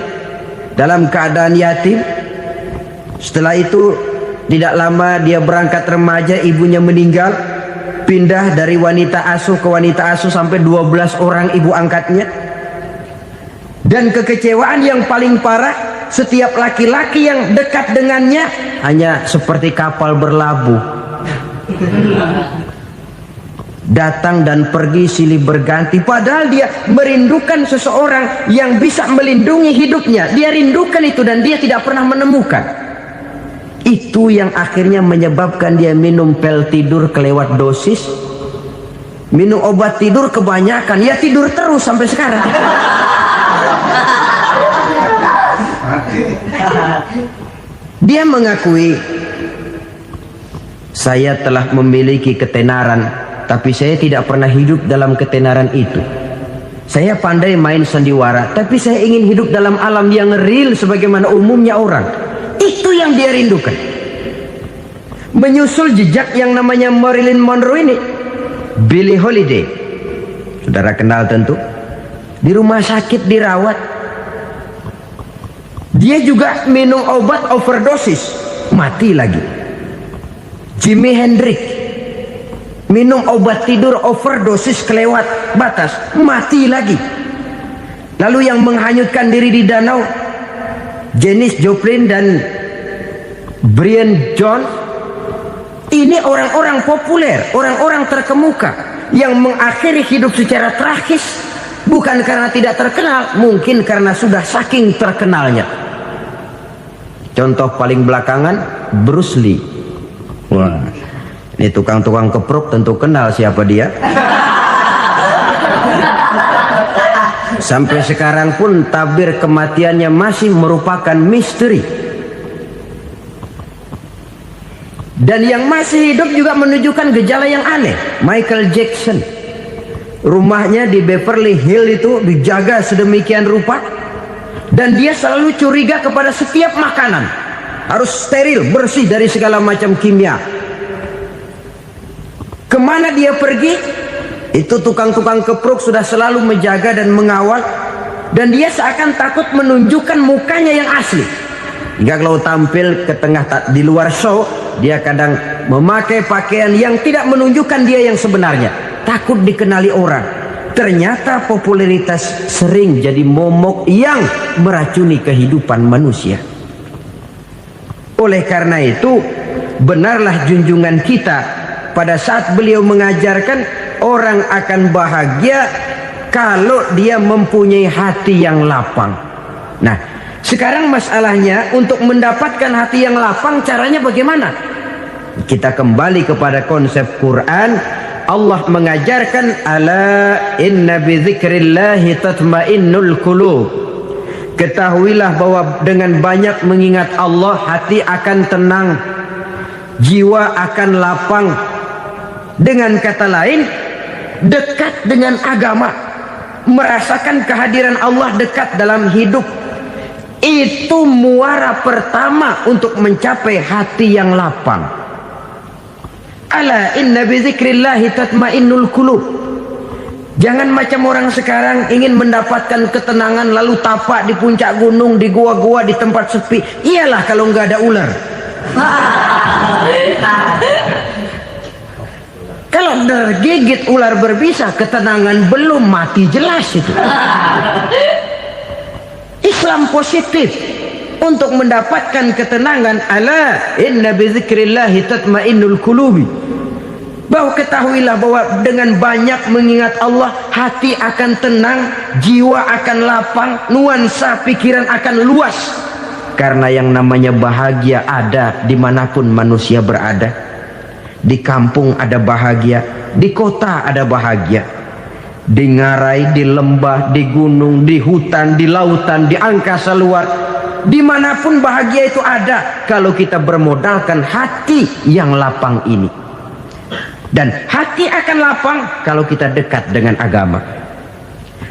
dalam keadaan yatim. Setelah itu tidak lama dia berangkat remaja, ibunya meninggal. Pindah dari wanita asuh ke wanita asuh sampai 12 orang ibu angkatnya. Dan kekecewaan yang paling parah, setiap laki-laki yang dekat dengannya hanya seperti kapal berlabuh. Datang dan pergi silih berganti. Padahal dia merindukan seseorang yang bisa melindungi hidupnya. Dia rindukan itu dan dia tidak pernah menemukan. Itu yang akhirnya menyebabkan dia minum pil tidur kelewat dosis, minum obat tidur kebanyakan, ya tidur terus sampai sekarang. Dia mengakui, saya telah memiliki ketenaran, tapi saya tidak pernah hidup dalam ketenaran itu. Saya pandai main sandiwara, tapi saya ingin hidup dalam alam yang real sebagaimana umumnya orang. Itu yang dia rindukan. Menyusul jejak yang namanya Marilyn Monroe ini, Billie Holiday, saudara kenal tentu, di rumah sakit dirawat. Dia juga minum obat overdosis, mati lagi. Jimi Hendrix minum obat tidur overdosis kelewat batas, mati lagi. Lalu yang menghanyutkan diri di danau, Janis Joplin dan Brian Jones. Ini orang-orang populer, orang-orang terkemuka yang mengakhiri hidup secara tragis, bukan karena tidak terkenal, mungkin karena sudah saking terkenalnya. Contoh paling belakangan, Bruce Lee. Wah, ini tukang-tukang keprok tentu kenal siapa dia. Sampai sekarang pun tabir kematiannya masih merupakan misteri. Dan yang masih hidup juga menunjukkan gejala yang aneh. Michael Jackson, rumahnya di Beverly Hills itu dijaga sedemikian rupa, dan dia selalu curiga kepada setiap makanan harus steril, bersih dari segala macam kimia. Kemana dia pergi, itu tukang-tukang keprok sudah selalu menjaga dan mengawal, dan dia seakan takut menunjukkan mukanya yang asli. Hingga kalau tampil ke tengah di luar show, dia kadang memakai pakaian yang tidak menunjukkan dia yang sebenarnya, takut dikenali orang. Ternyata popularitas sering jadi momok yang meracuni kehidupan manusia. Oleh karena itu, benarlah junjungan kita pada saat beliau mengajarkan orang akan bahagia kalau dia mempunyai hati yang lapang. Nah, sekarang masalahnya untuk mendapatkan hati yang lapang, caranya bagaimana? Kita kembali kepada konsep Quran. Allah mengajarkan, ala inna bi dzikrillahi tatmainnul qulub. Ketahuilah bahwa dengan banyak mengingat Allah, hati akan tenang, jiwa akan lapang. Dengan kata lain, dekat dengan agama, merasakan kehadiran Allah dekat dalam hidup, itu muara pertama untuk mencapai hati yang lapang. Ala inna bi dzikrillahi tatmainnul qulub. Jangan macam orang sekarang ingin mendapatkan ketenangan lalu tapak di puncak gunung, di gua-gua, di tempat sepi. Iyalah kalau nggak ada ular. Kalau tergigit ular berbisa, ketenangan belum, mati jelas itu. Islam positif untuk mendapatkan ketenangan. Ala inna bi dzikrillahi tatmainnul qulubi. Bahwa ketahuilah bahwa dengan banyak mengingat Allah, hati akan tenang, jiwa akan lapang, nuansa pikiran akan luas. Karena yang namanya bahagia ada dimanapun manusia berada. Di kampung ada bahagia, di kota ada bahagia, di ngarai, di lembah, di gunung, di hutan, di lautan, di angkasa luar, dimanapun bahagia itu ada kalau kita bermodalkan hati yang lapang ini. Dan hati akan lapang kalau kita dekat dengan agama.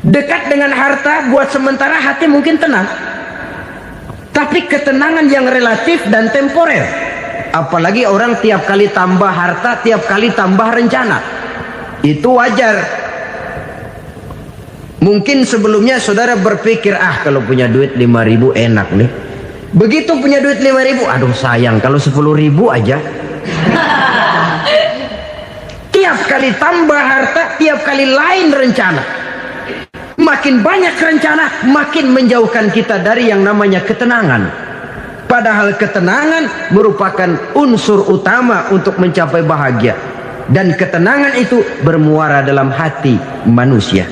Dekat dengan harta buat sementara hati mungkin tenang, tapi ketenangan yang relatif dan temporer. Apalagi orang tiap kali tambah harta, tiap kali tambah rencana, itu wajar. Mungkin sebelumnya saudara berpikir, kalau punya duit 5.000 enak nih. Begitu punya duit 5.000, aduh sayang kalau 10.000 aja. Tiap kali tambah harta, tiap kali lain rencana. Makin banyak rencana, makin menjauhkan kita dari yang namanya ketenangan. Padahal ketenangan merupakan unsur utama untuk mencapai bahagia. Dan ketenangan itu bermuara dalam hati manusia.